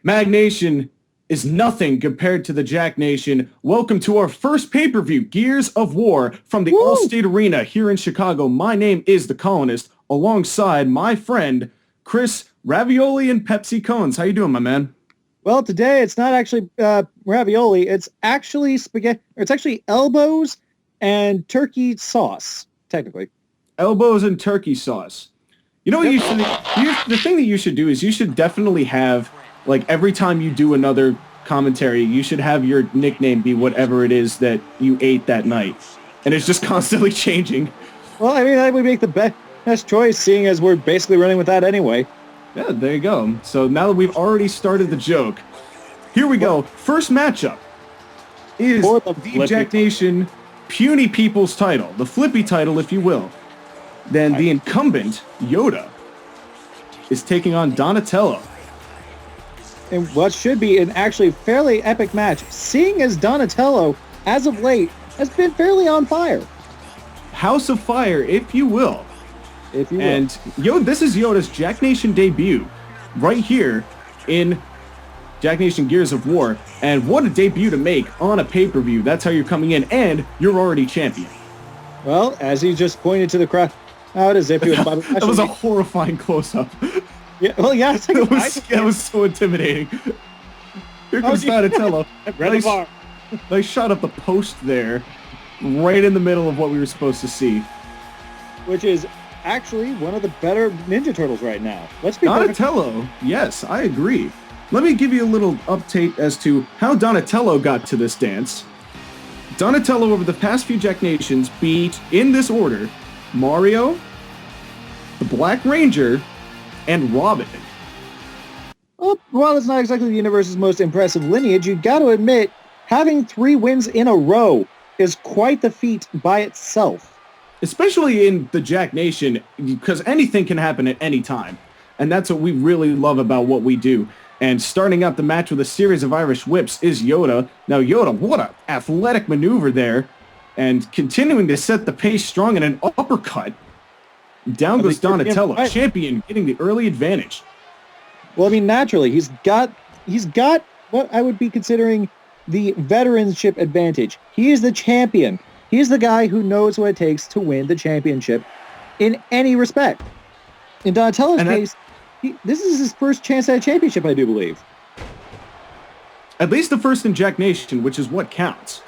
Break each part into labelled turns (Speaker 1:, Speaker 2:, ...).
Speaker 1: Mag Nation is nothing compared to the Jack Nation. Welcome to our first pay-per-view, Gears of War, from the Allstate Arena here in Chicago. My name is The Colonist, alongside my friend, Chris Ravioli and Pepsi Cones. How you doing, my man?
Speaker 2: Well, today it's not actually ravioli. It's actually spaghetti. It's actually elbows and turkey sauce, technically.
Speaker 1: Elbows and turkey sauce. You know what you should... the thing that you should do is you should definitely have, like, every time you do another commentary, you should have your nickname be whatever it is that you ate that night. And it's just constantly changing.
Speaker 2: Well, I mean, that would make the best choice, seeing as we're basically running with that anyway.
Speaker 1: Yeah, there you go. So now that we've already started the joke, here we go. First matchup is the Jack Nation Puny People's title, the Flippy title, if you will. Then the incumbent, Yoda, is taking on Donatello.
Speaker 2: In what should be an actually fairly epic match, seeing as Donatello, as of late, has been fairly on fire.
Speaker 1: House of Fire, if you will. And this is Yoda's Jack Nation debut right here in Jack Nation Gears of War. And what a debut to make on a pay-per-view. That's how you're coming in, and you're already champion.
Speaker 2: Well, as he just pointed to the crowd, as if he was about to...
Speaker 1: That was a horrifying close-up.
Speaker 2: Yeah, well, yeah. It's like
Speaker 1: that was so intimidating. Here comes Donatello. They shot up the post there, right in the middle of what we were supposed to see.
Speaker 2: Which is actually one of the better Ninja Turtles right now. Let's be
Speaker 1: Donatello, yes, I agree. Let me give you a little update as to how Donatello got to this dance. Donatello, over the past few Jack Nations, beat, in this order, Mario, the Black Ranger, and Robin.
Speaker 2: Well, while it's not exactly the universe's most impressive lineage, you got to admit, having 3 wins in a row is quite the feat by itself.
Speaker 1: Especially in the Jack Nation, because anything can happen at any time. And that's what we really love about what we do. And starting out the match with a series of Irish whips is Yoda. Now, Yoda, what an athletic maneuver there. And continuing to set the pace strong in an uppercut. Down goes Donatello, champion, getting the early advantage.
Speaker 2: Well, I mean, naturally, he's got what I would be considering the veteranship advantage. He is the champion. He's the guy who knows what it takes to win the championship in any respect. In Donatello's case, this is his first chance at a championship, I do believe.
Speaker 1: At least the first in Jack Nation, which is what counts.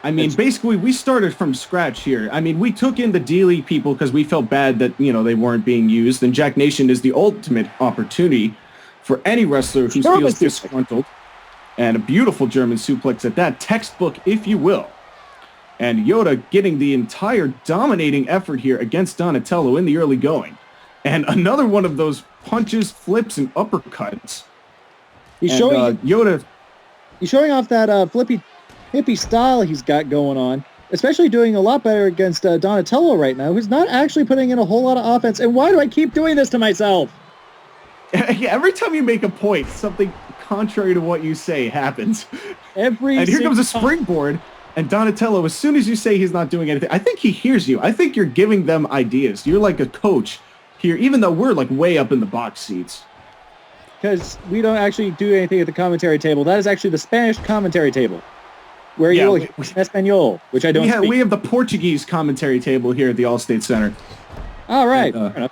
Speaker 1: I mean, basically, we started from scratch here. I mean, we took in the D-League people because we felt bad that, they weren't being used. And Jack Nation is the ultimate opportunity for any wrestler who feels disgruntled. And a beautiful German suplex at that, textbook, if you will. And Yoda getting the entire dominating effort here against Donatello in the early going. And another one of those punches, flips, and uppercuts.
Speaker 2: He's showing off that flippy hippie style he's got going on, especially doing a lot better against Donatello right now, who's not actually putting in a whole lot of offense. And why do I keep doing this to myself?
Speaker 1: Yeah, every time you make a point, something contrary to what you say happens. And here comes a springboard. And Donatello, as soon as you say he's not doing anything, I think he hears you. I think you're giving them ideas. You're like a coach here, even though we're like way up in the box seats.
Speaker 2: Because we don't actually do anything at the commentary table. That is actually the Spanish commentary table, where you will hear Espanol, which I don't speak.
Speaker 1: We have the Portuguese commentary table here at the Allstate Center.
Speaker 2: All right. Fair enough.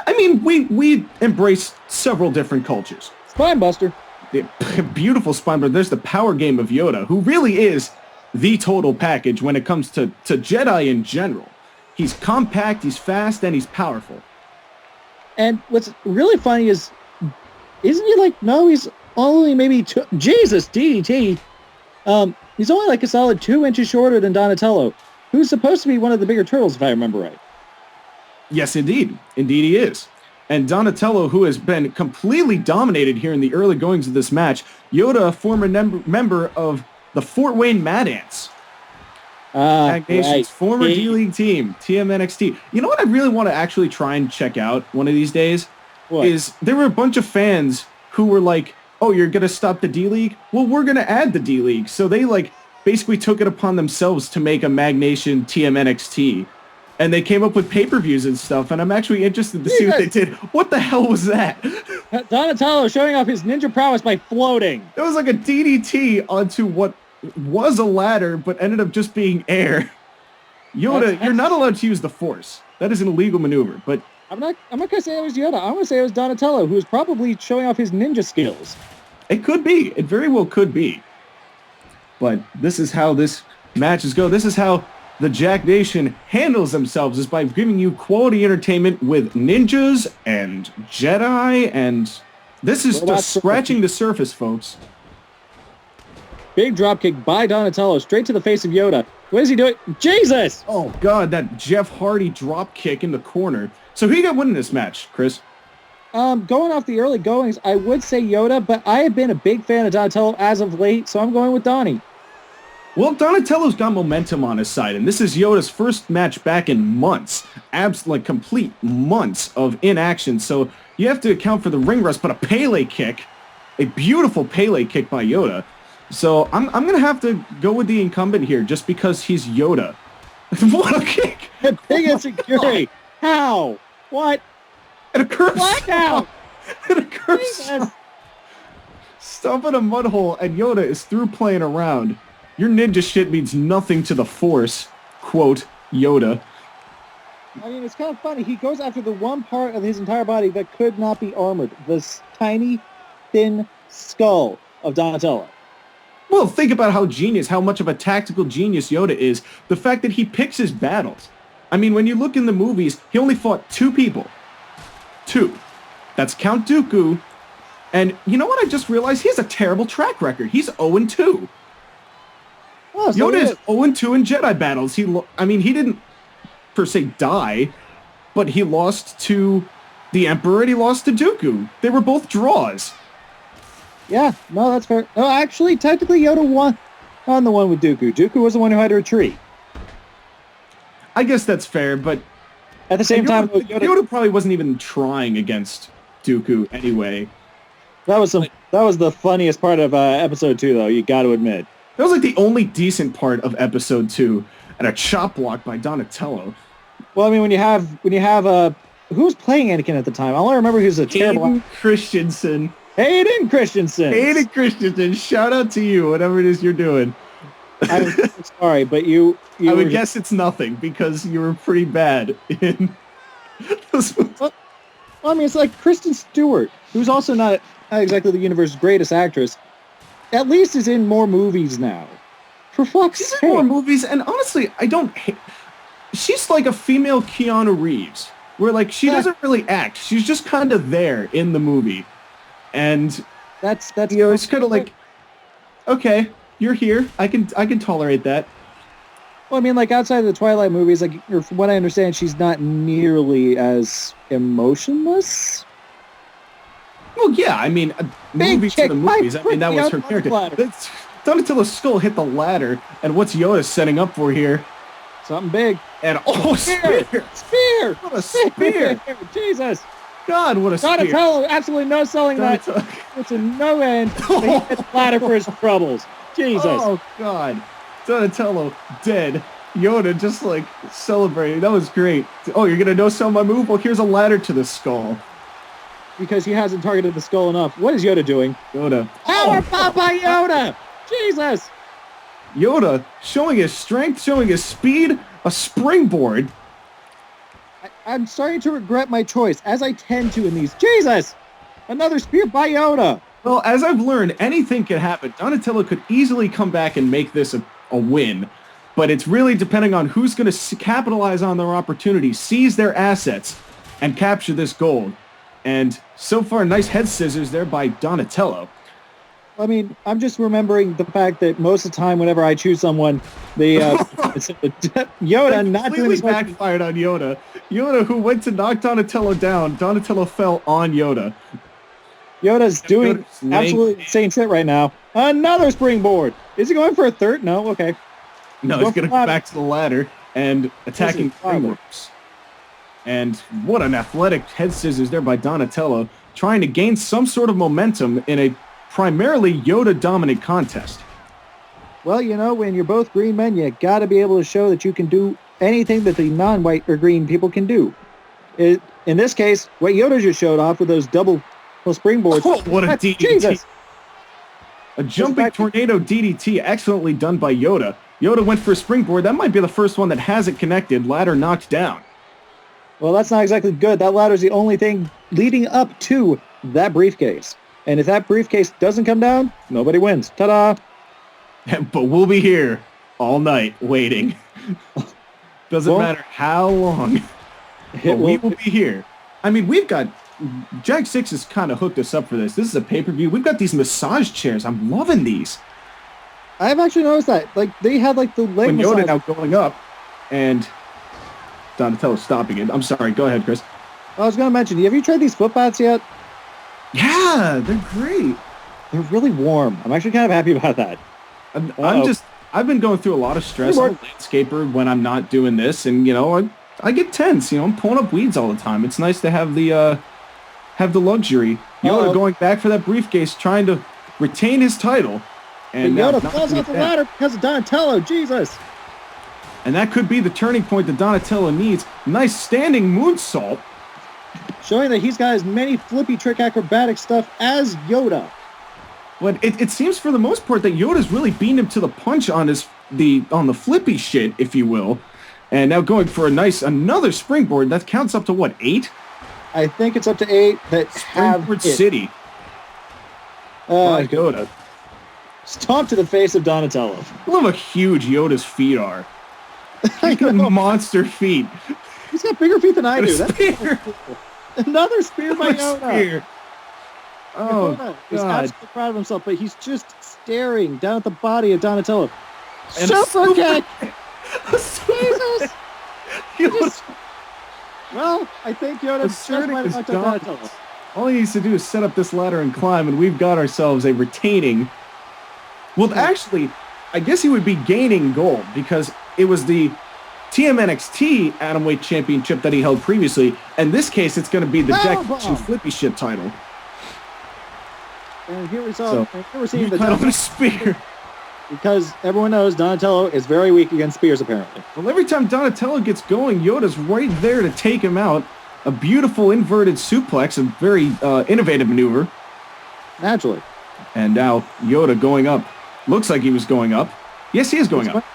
Speaker 1: I mean, we embrace several different cultures.
Speaker 2: Spinebuster.
Speaker 1: The beautiful Spinebuster. There's the power game of Yoda, who really is the total package when it comes to Jedi in general. He's compact, he's fast, and he's powerful.
Speaker 2: And what's really funny is, isn't he like, no, he's only maybe Jesus, DDT. He's only like a solid 2 inches shorter than Donatello, who's supposed to be one of the bigger turtles, if I remember right.
Speaker 1: Yes, indeed. Indeed he is. And Donatello, who has been completely dominated here in the early goings of this match, Yoda, a former member of the Fort Wayne Mad Ants. Jack Nation's former D-League team, TMNXT. You know what I really want to actually try and check out one of these days?
Speaker 2: What?
Speaker 1: Is there were a bunch of fans who were like, oh, you're going to stop the D-League? Well, we're going to add the D-League. So they basically took it upon themselves to make a Mag Nation TMNXT. And they came up with pay-per-views and stuff, and I'm actually interested to see what they did. What the hell was that?
Speaker 2: Donatello showing off his ninja prowess by floating.
Speaker 1: It was like a DDT onto what was a ladder, but ended up just being air. Yoda, you're not allowed to use the Force. That is an illegal maneuver, but...
Speaker 2: I'm not gonna say it was Yoda. I'm gonna say it was Donatello, who was probably showing off his ninja skills.
Speaker 1: It could be. It very well could be. But this is how this matches go. This is how the Jack Nation handles themselves, is by giving you quality entertainment with ninjas and Jedi, and this is just scratching the surface, folks.
Speaker 2: Big dropkick by Donatello, straight to the face of Yoda. What is he doing? Jesus!
Speaker 1: Oh, God, that Jeff Hardy drop kick in the corner. So who you got winning this match, Chris?
Speaker 2: Going off the early goings, I would say Yoda, but I have been a big fan of Donatello as of late, so I'm going with Donnie.
Speaker 1: Well, Donatello's got momentum on his side, and this is Yoda's first match back in months. Like complete months of inaction, so you have to account for the ring rust, but a Pele kick, a beautiful Pele kick by Yoda. So I'm going to have to go with the incumbent here, just because he's Yoda. What a kick!
Speaker 2: Big insecurity. How? What?
Speaker 1: And a curse.
Speaker 2: Blackout!
Speaker 1: And a curse. Stomp in a mud hole, and Yoda is through playing around. Your ninja shit means nothing to the Force, quote, Yoda.
Speaker 2: I mean, it's kind of funny. He goes after the one part of his entire body that could not be armored. This tiny, thin skull of Donatello.
Speaker 1: Well, think about how much of a tactical genius Yoda is. The fact that he picks his battles. I mean, when you look in the movies, he only fought 2 people. 2. That's Count Dooku. And you know what I just realized? He has a terrible track record. He's 0-2.
Speaker 2: Oh, so
Speaker 1: Yoda is 0-2 in Jedi battles. He didn't per se die, but he lost to the Emperor and he lost to Dooku. They were both draws.
Speaker 2: Yeah, no, that's fair. No, actually, technically Yoda won on the one with Dooku. Dooku was the one who had to retreat.
Speaker 1: I guess that's fair, but
Speaker 2: at the same time,
Speaker 1: Yoda probably wasn't even trying against Dooku anyway.
Speaker 2: That was the funniest part of episode 2, though. You got to admit.
Speaker 1: That was like the only decent part of episode 2, and a chop block by Donatello.
Speaker 2: Well, I mean, when you have who was playing Anakin at the time? All I remember he was a terrible.
Speaker 1: Hayden Christensen.
Speaker 2: Hayden Christensen.
Speaker 1: Shout out to you, whatever it is you're doing.
Speaker 2: I'm sorry, but you
Speaker 1: I would guess it's nothing because you were pretty bad in those movies.
Speaker 2: Well, I mean, it's like Kristen Stewart, who's also not exactly the universe's greatest actress, at least is in more movies now. For fuck's sake.
Speaker 1: She's in more movies, and honestly, I don't hate... She's like a female Keanu Reeves, where like she doesn't really act. She's just kind of there in the movie. And
Speaker 2: that's
Speaker 1: you know, it's kind of like, okay, you're here. I can tolerate that.
Speaker 2: Well, I mean, like outside of the Twilight movies, like from what I understand, she's not nearly as emotionless.
Speaker 1: Well, yeah, I mean, movies to the movies. I mean, that was her character. Donatello's skull hit the ladder, and what's Yoda setting up for here?
Speaker 2: Something big.
Speaker 1: And
Speaker 2: spear!
Speaker 1: What a spear!
Speaker 2: Jesus!
Speaker 1: God, what a spear!
Speaker 2: Donatello, absolutely no selling that. It's a no end. He hit the ladder for his troubles. Jesus!
Speaker 1: Oh God, Donatello dead. Yoda just like celebrating. That was great. Oh, you're gonna no-sell my move? Well, here's a ladder to the skull.
Speaker 2: Because he hasn't targeted the skull enough. What is Yoda doing?
Speaker 1: Yoda.
Speaker 2: Power Pop by Yoda! Jesus!
Speaker 1: Yoda showing his strength, showing his speed, a springboard.
Speaker 2: I'm starting to regret my choice, as I tend to in these. Jesus! Another spear by Yoda!
Speaker 1: Well, as I've learned, anything can happen. Donatello could easily come back and make this a win. But it's really depending on who's going to capitalize on their opportunity, seize their assets, and capture this gold. And so far, nice head scissors there by Donatello.
Speaker 2: I mean, I'm just remembering the fact that most of the time, whenever I choose someone, the Yoda not doing this much.
Speaker 1: Backfired on Yoda. Yoda, who went to knock Donatello down, Donatello fell on Yoda.
Speaker 2: Yoda's doing absolutely insane shit right now. Another springboard. Is he going for a third? No. Okay.
Speaker 1: No, he's going to go back to the ladder and attacking ring ropes. And what an athletic head scissors there by Donatello, trying to gain some sort of momentum in a primarily Yoda-dominant contest.
Speaker 2: Well, you know, when you're both green men, you got to be able to show that you can do anything that the non-white or green people can do. In this case, what Yoda just showed off with those double springboards.
Speaker 1: Oh, what a DDT.
Speaker 2: Jesus.
Speaker 1: A jumping tornado DDT, excellently done by Yoda. Yoda went for a springboard. That might be the first one that hasn't connected. Ladder knocked down.
Speaker 2: Well, that's not exactly good. That ladder's the only thing leading up to that briefcase. And if that briefcase doesn't come down, nobody wins. Ta-da!
Speaker 1: But we'll be here all night waiting. Doesn't matter how long. But we will be here. I mean, we've got... Jag 6 has kind of hooked us up for this. This is a pay-per-view. We've got these massage chairs. I'm loving these.
Speaker 2: I've actually noticed that. Like, they had, like, the leg
Speaker 1: when
Speaker 2: massage.
Speaker 1: Yoda now going up, and Donatello stopping it. I'm sorry. Go ahead, Chris.
Speaker 2: I was going to mention, have you tried these foot baths yet?
Speaker 1: Yeah, they're great.
Speaker 2: They're really warm. I'm actually kind of happy about that.
Speaker 1: I've been going through a lot of stress. I'm a landscaper when I'm not doing this, and, you know, I get tense. You know, I'm pulling up weeds all the time. It's nice to have the luxury. Yoda going back for that briefcase, trying to retain his title. And
Speaker 2: Yoda falls off the ladder because of Donatello. Jesus.
Speaker 1: And that could be the turning point that Donatello needs. Nice standing moonsault.
Speaker 2: Showing that he's got as many flippy trick acrobatic stuff as Yoda.
Speaker 1: But it seems for the most part that Yoda's really beating him to the punch on the flippy shit, if you will. And now going for another springboard. That counts up to what, 8?
Speaker 2: I think it's up to 8 that
Speaker 1: Springboard City. Yoda.
Speaker 2: Stomp to the face of Donatello.
Speaker 1: Look how huge Yoda's feet are. He's got monster feet.
Speaker 2: He's got bigger feet than I do. That's
Speaker 1: spear.
Speaker 2: Another spear by Yoda.
Speaker 1: Spear. Oh,
Speaker 2: Yoda is absolutely proud of himself, but he's just staring down at the body of Donatello.
Speaker 1: And
Speaker 2: super kick!
Speaker 1: Jesus!
Speaker 2: Well, I think Yoda just might have knocked out Donatello.
Speaker 1: All he needs to do is set up this ladder and climb, and we've got ourselves a retaining... Well, actually, I guess he would be gaining gold, because it was the TMNXT Atomweight Championship that he held previously. In this case, it's going to be the Jack Flippy Shit title.
Speaker 2: And here we saw, we're seeing the
Speaker 1: Donatello spear.
Speaker 2: Because everyone knows Donatello is very weak against spears, apparently.
Speaker 1: Well, every time Donatello gets going, Yoda's right there to take him out. A beautiful inverted suplex, a very innovative maneuver.
Speaker 2: Naturally.
Speaker 1: And now Yoda going up. Looks like he was going up. Yes, he is going up.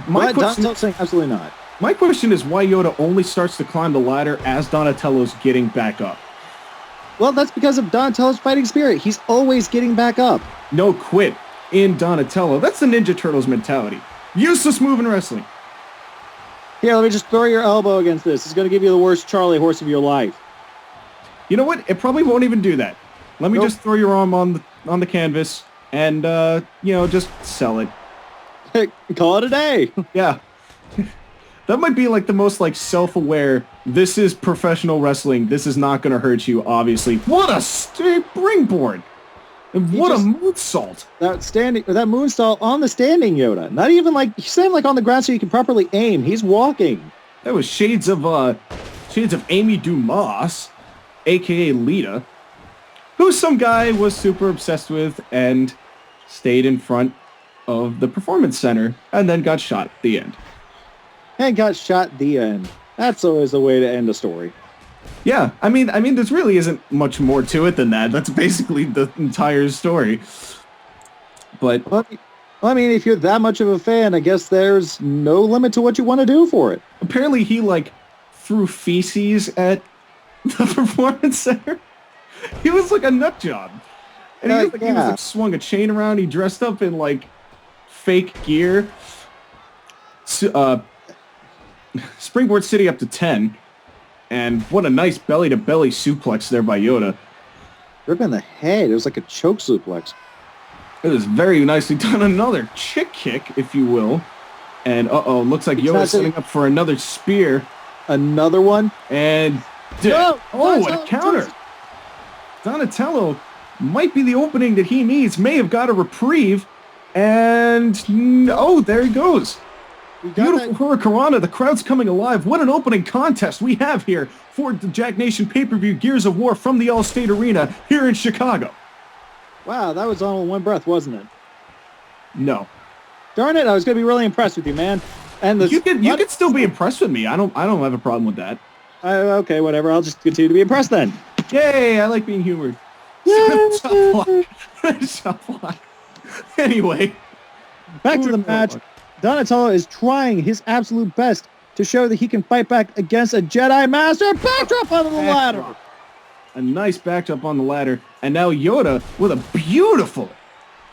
Speaker 2: Donatello's saying absolutely not.
Speaker 1: My question is why Yoda only starts to climb the ladder as Donatello's getting back up.
Speaker 2: Well, that's because of Donatello's fighting spirit. He's always getting back up.
Speaker 1: No quit in Donatello. That's the Ninja Turtles mentality. Useless move in wrestling.
Speaker 2: Here, let me just throw your elbow against this. It's going to give you the worst Charlie horse of your life.
Speaker 1: You know what? It probably won't even do that. Let me just throw your arm on the canvas and, just sell it.
Speaker 2: Call it a day.
Speaker 1: Yeah. That might be like the most like self-aware, this is professional wrestling, this is not going to hurt you, obviously. What a springboard! And what a moonsault!
Speaker 2: That moonsault on the standing Yoda. Not even like, he's standing like on the ground so you can properly aim. He's walking.
Speaker 1: That was shades of Amy Dumas, a.k.a. Lita, who some guy was super obsessed with and stayed in front of the Performance Center and then got shot at the end.
Speaker 2: And got shot at the end. That's always a way to end a story.
Speaker 1: Yeah, I mean, there really isn't much more to it than that. That's basically the entire story. But
Speaker 2: well, I mean, if you're that much of a fan, I guess there's no limit to what you want to do for it.
Speaker 1: Apparently, he threw feces at the Performance Center. He was like a nut job, and he was swung a chain around. He dressed up in fake gear. Springboard City up to 10. And what a nice belly-to-belly suplex there by Yoda.
Speaker 2: Rip in the head. It was like a choke suplex.
Speaker 1: It was very nicely done. Another chick kick, if you will. And, looks like Yoda's setting up for another spear.
Speaker 2: Another one?
Speaker 1: And... what a counter! Donatello might be the opening that he needs. May have got a reprieve. And... there he goes. Beautiful Hurricanrana. The crowd's coming alive. What an opening contest we have here for the Jack Nation pay-per-view Gears of War from the Allstate Arena here in Chicago.
Speaker 2: Wow, that was all in one breath, wasn't it?
Speaker 1: No.
Speaker 2: Darn it, I was going to be really impressed with you, man. And
Speaker 1: You could still be impressed with me. I don't have a problem with that.
Speaker 2: Okay, whatever. I'll just continue to be impressed then.
Speaker 1: Yay! I like being humored. Anyway,
Speaker 2: back to the match. Donatello is trying his absolute best to show that he can fight back against a Jedi Master. Backdrop onto the ladder.
Speaker 1: A nice backdrop on the ladder, and now Yoda with a beautiful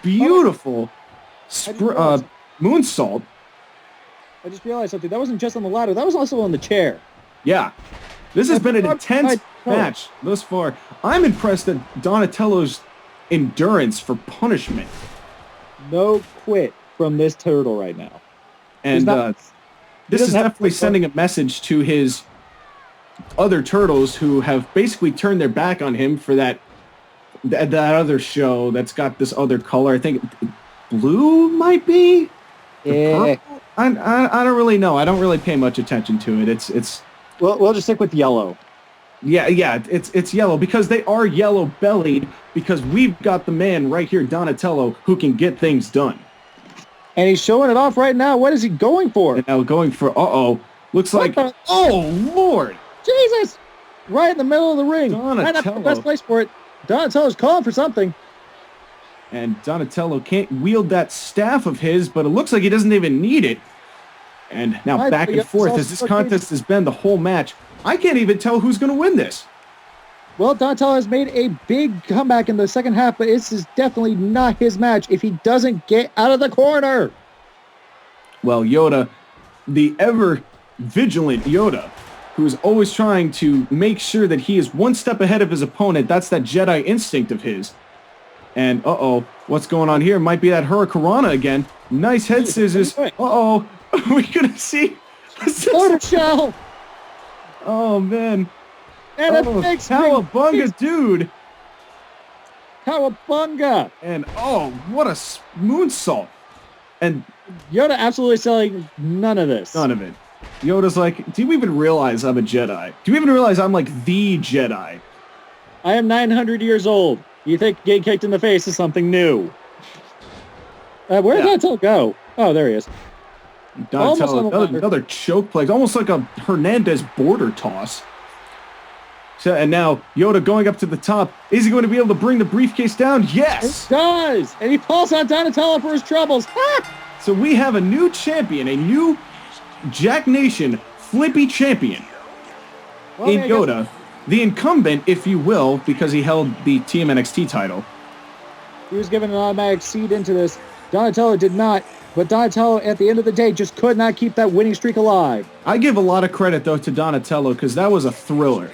Speaker 1: moonsault.
Speaker 2: I just realized something. That wasn't just on the ladder. That was also on the chair.
Speaker 1: Yeah. This has been an intense match thus far. I'm impressed at Donatello's endurance for punishment.
Speaker 2: No quit from this turtle right now.
Speaker 1: And this is definitely sending a message to his other turtles who have basically turned their back on him for that other show that's got this other color. I think blue might be?
Speaker 2: Yeah.
Speaker 1: I don't really know. I don't really pay much attention to it. It's
Speaker 2: Well, we'll just stick with yellow.
Speaker 1: Yeah, it's yellow because they are yellow-bellied because we've got the man right here, Donatello, who can get things done.
Speaker 2: And he's showing it off right now. What is he going for?
Speaker 1: And now going for, looks like, oh, Lord.
Speaker 2: Jesus! Right in the middle of the ring.
Speaker 1: Donatello.
Speaker 2: Might not be the best place for it. Donatello's calling for something.
Speaker 1: And Donatello can't wield that staff of his, but it looks like he doesn't even need it. And now back and forth as this contest has been the whole match. I can't even tell who's going to win this.
Speaker 2: Well, Donatello has made a big comeback in the second half, but this is definitely not his match if he doesn't get out of the corner.
Speaker 1: Well, Yoda, the ever-vigilant Yoda, who is always trying to make sure that he is one step ahead of his opponent. That's that Jedi instinct of his. And, what's going on here? Might be that Hurricanrana again. Nice head scissors. Are we going to see?
Speaker 2: Order shell.
Speaker 1: Oh, man.
Speaker 2: And a big
Speaker 1: Cowabunga, dude.
Speaker 2: Cowabunga.
Speaker 1: And, what a moonsault. And
Speaker 2: Yoda absolutely selling none of this.
Speaker 1: None of it. Yoda's like, do you even realize I'm a Jedi? Do you even realize I'm like the Jedi?
Speaker 2: I am 900 years old. You think getting kicked in the face is something new? Where did Donatello go? Oh, there he is.
Speaker 1: Donatello, another choke play. Almost like a Hernandez border toss. So, and now Yoda going up to the top. Is he going to be able to bring the briefcase down? Yes!
Speaker 2: He does! And he pulls on Donatello for his troubles.
Speaker 1: So we have a new champion, a new Jack Nation Flippy champion in Yoda. The incumbent, if you will, because he held the TMNXT title.
Speaker 2: He was given an automatic seed into this. Donatello did not, but Donatello, at the end of the day, just could not keep that winning streak alive.
Speaker 1: I give a lot of credit, though, to Donatello, because that was a thriller.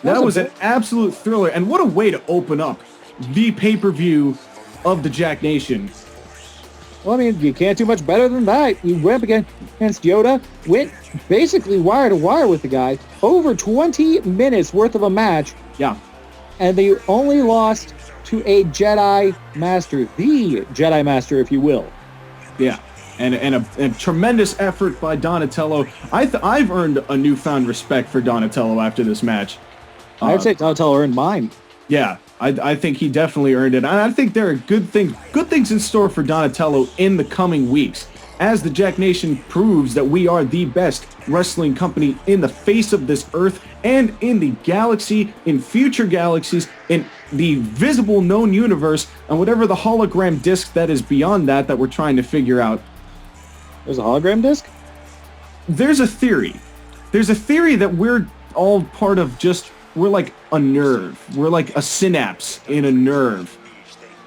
Speaker 1: That was an absolute thriller, and what a way to open up the pay-per-view of the Jack Nation.
Speaker 2: Well, I mean, you can't do much better than that. You went up against Yoda, went basically wire to wire with the guy, over 20 minutes worth of a match.
Speaker 1: Yeah.
Speaker 2: And they only lost to a Jedi Master, the Jedi Master, if you will.
Speaker 1: Yeah. And a tremendous effort by Donatello. I've earned a newfound respect for Donatello after this match.
Speaker 2: I'd say Donatello earned mine.
Speaker 1: Yeah. I think he definitely earned it. And I think there are good things in store for Donatello in the coming weeks. As the Jack Nation proves that we are the best wrestling company in the face of this earth and in the galaxy, in future galaxies, in the visible known universe, and whatever the hologram disc that is beyond that we're trying to figure out.
Speaker 2: There's a hologram disc?
Speaker 1: There's a theory. There's a theory that we're all part of we're like a nerve. We're like a synapse in a nerve.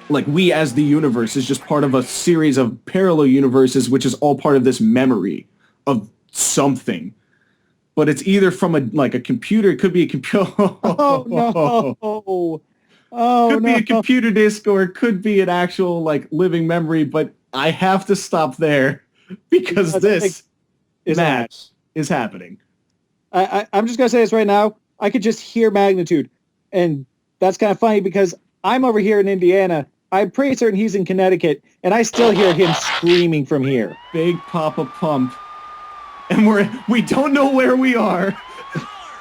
Speaker 1: Like we as the universe is just part of a series of parallel universes, which is all part of this memory of something. But it's either from a computer. It could be a computer.
Speaker 2: Oh, no.
Speaker 1: Could be a computer disk, or it could be an actual living memory. But I have to stop there because this match is happening.
Speaker 2: I'm just going to say this right now. I could just hear magnitude. And that's kind of funny because I'm over here in Indiana. I'm pretty certain he's in Connecticut, and I still hear him screaming from here.
Speaker 1: Big Papa Pump. And we don't know where we are.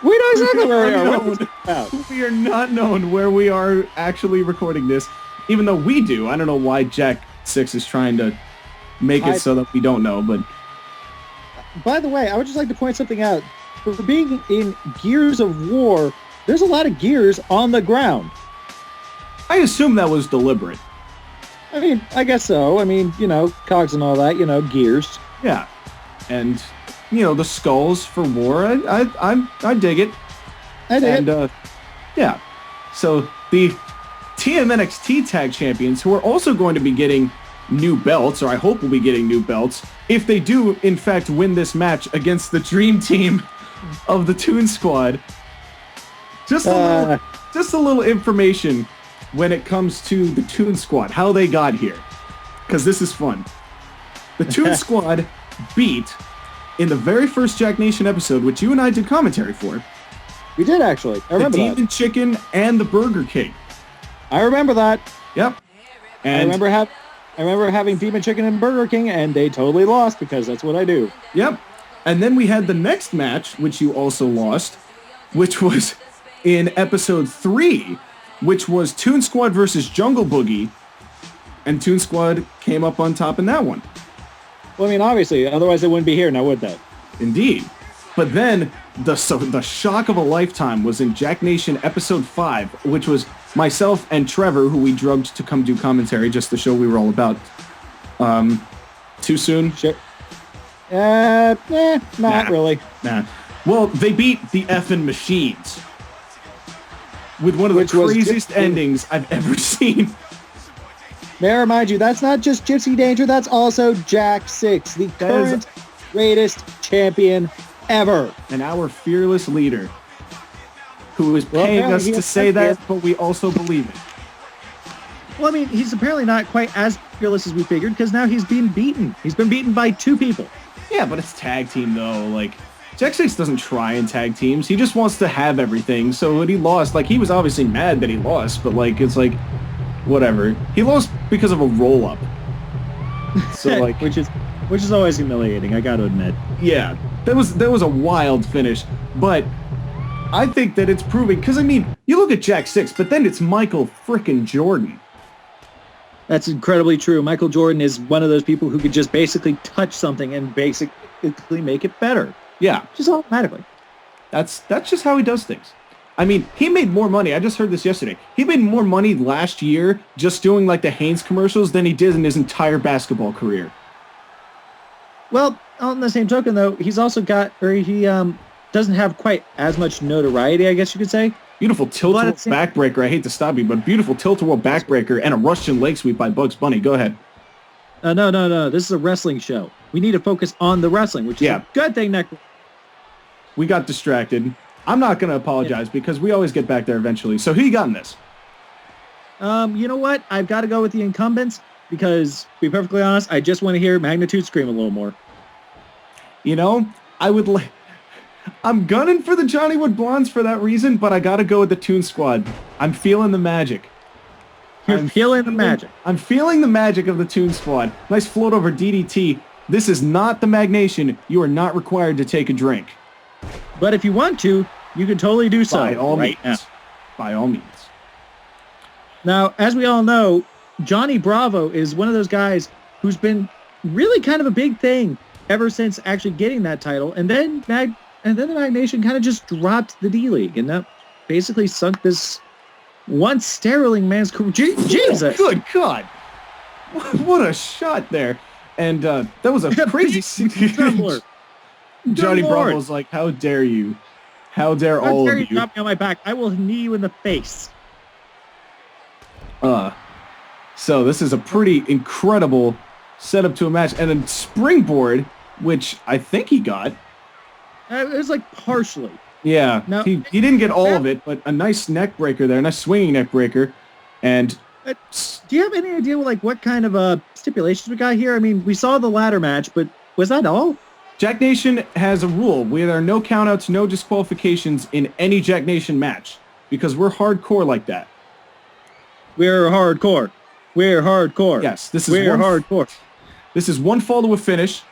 Speaker 2: We know exactly where we are.
Speaker 1: We are not known where we are actually recording this, even though we do. I don't know why Jack 6 is trying to make it so that we don't know, but
Speaker 2: by the way, I would just like to point something out. For being in Gears of War, there's a lot of gears on the ground.
Speaker 1: I assume that was deliberate.
Speaker 2: I mean, I guess so. I mean, cogs and all that, gears.
Speaker 1: Yeah. And, the skulls for war, I dig it.
Speaker 2: I dig it.
Speaker 1: And, yeah. So the TMNXT Tag Champions, who are also going to be getting new belts, or I hope will be getting new belts, if they do, in fact, win this match against the Dream Team of the Toon Squad. Just a little information when it comes to the Toon Squad, how they got here, because this is fun. The Toon Squad beat, in the very first Jack Nation episode, which you and I did commentary for,
Speaker 2: we did actually. I remember
Speaker 1: the Demon Chicken and the Burger King.
Speaker 2: I remember that.
Speaker 1: Yep. And
Speaker 2: I remember having Demon Chicken and Burger King, and they totally lost because that's what I do.
Speaker 1: Yep. And then we had the next match, which you also lost, which was in episode 3, which was Toon Squad versus Jungle Boogie, and Toon Squad came up on top in that one.
Speaker 2: Well, I mean, obviously, otherwise they wouldn't be here now, would they?
Speaker 1: Indeed. But then the shock of a lifetime was in Jack Nation episode 5, which was myself and Trevor, who we drugged to come do commentary, just the show we were all about. Too soon?
Speaker 2: Sure. Not really.
Speaker 1: Nah. Well, they beat the effing Machines with one of the craziest endings I've ever seen.
Speaker 2: May I remind you, that's not just Gypsy Danger, that's also Jack 6, the current greatest champion ever.
Speaker 1: And our fearless leader, who is paying us to say that, but we also believe it.
Speaker 2: Well, I mean, he's apparently not quite as fearless as we figured, because now he's being beaten. He's been beaten by 2 people.
Speaker 1: Yeah, but it's tag team, though. Like, Jack 6 doesn't try in tag teams. He just wants to have everything. So when he lost, like, he was obviously mad that he lost, but, like, it's like, whatever. He lost because of a roll-up. So, like...
Speaker 2: which is always humiliating, I gotta admit.
Speaker 1: Yeah, that was a wild finish, but I think that it's proving, because, I mean, you look at Jack 6, but then it's Michael frickin' Jordan.
Speaker 2: That's incredibly true. Michael Jordan is one of those people who could just basically touch something and basically make it better.
Speaker 1: Yeah.
Speaker 2: Just automatically.
Speaker 1: That's just how he does things. I mean, he made more money. I just heard this yesterday. He made more money last year just doing, like, the Hanes commercials than he did in his entire basketball career.
Speaker 2: Well, on the same token, though, he's also got, or he doesn't have quite as much notoriety, I guess you could say.
Speaker 1: Beautiful tilt-a-whirl backbreaker. I hate to stop you, but beautiful tilt-a-whirl backbreaker and a Russian leg sweep by Bugs Bunny. Go ahead.
Speaker 2: No. This is a wrestling show. We need to focus on the wrestling, which is a good thing, Nick.
Speaker 1: We got distracted. I'm not going to apologize because we always get back there eventually. So who you got in this?
Speaker 2: You know what? I've got to go with the incumbents because, to be perfectly honest, I just want to hear Magnitude scream a little more.
Speaker 1: You know, I'm gunning for the Johnnywood Blondes for that reason, but I got to go with the Toon Squad. I'm feeling the magic.
Speaker 2: I'm feeling the magic.
Speaker 1: I'm feeling the magic of the Toon Squad. Nice float over DDT. This is not the Magnation. You are not required to take a drink.
Speaker 2: But if you want to, you can totally do so.
Speaker 1: By all means. Now. By all means.
Speaker 2: Now, as we all know, Johnny Bravo is one of those guys who's been really kind of a big thing ever since actually getting that title. And then the Magnation kind of just dropped the D-League. And that basically sunk this once sterling man's career. Jesus!
Speaker 1: Good God! What a shot there. And that was a crazy... Johnny Bravo's like, how dare you? How dare all of you?
Speaker 2: Drop me on my back. I will knee you in the face.
Speaker 1: So this is a pretty incredible setup to a match. And then Springboard, which I think he got.
Speaker 2: It was like partially.
Speaker 1: Yeah, no, he didn't get all of it, but a nice neck breaker there, a nice swinging neck breaker. And
Speaker 2: do you have any idea what kind of stipulations we got here? I mean, we saw the ladder match, but was that all?
Speaker 1: Jack Nation has a rule where there are no countouts, no disqualifications in any Jack Nation match because we're hardcore like that.
Speaker 2: We're hardcore. We're hardcore.
Speaker 1: Yes,
Speaker 2: hardcore.
Speaker 1: This is one fall to a finish.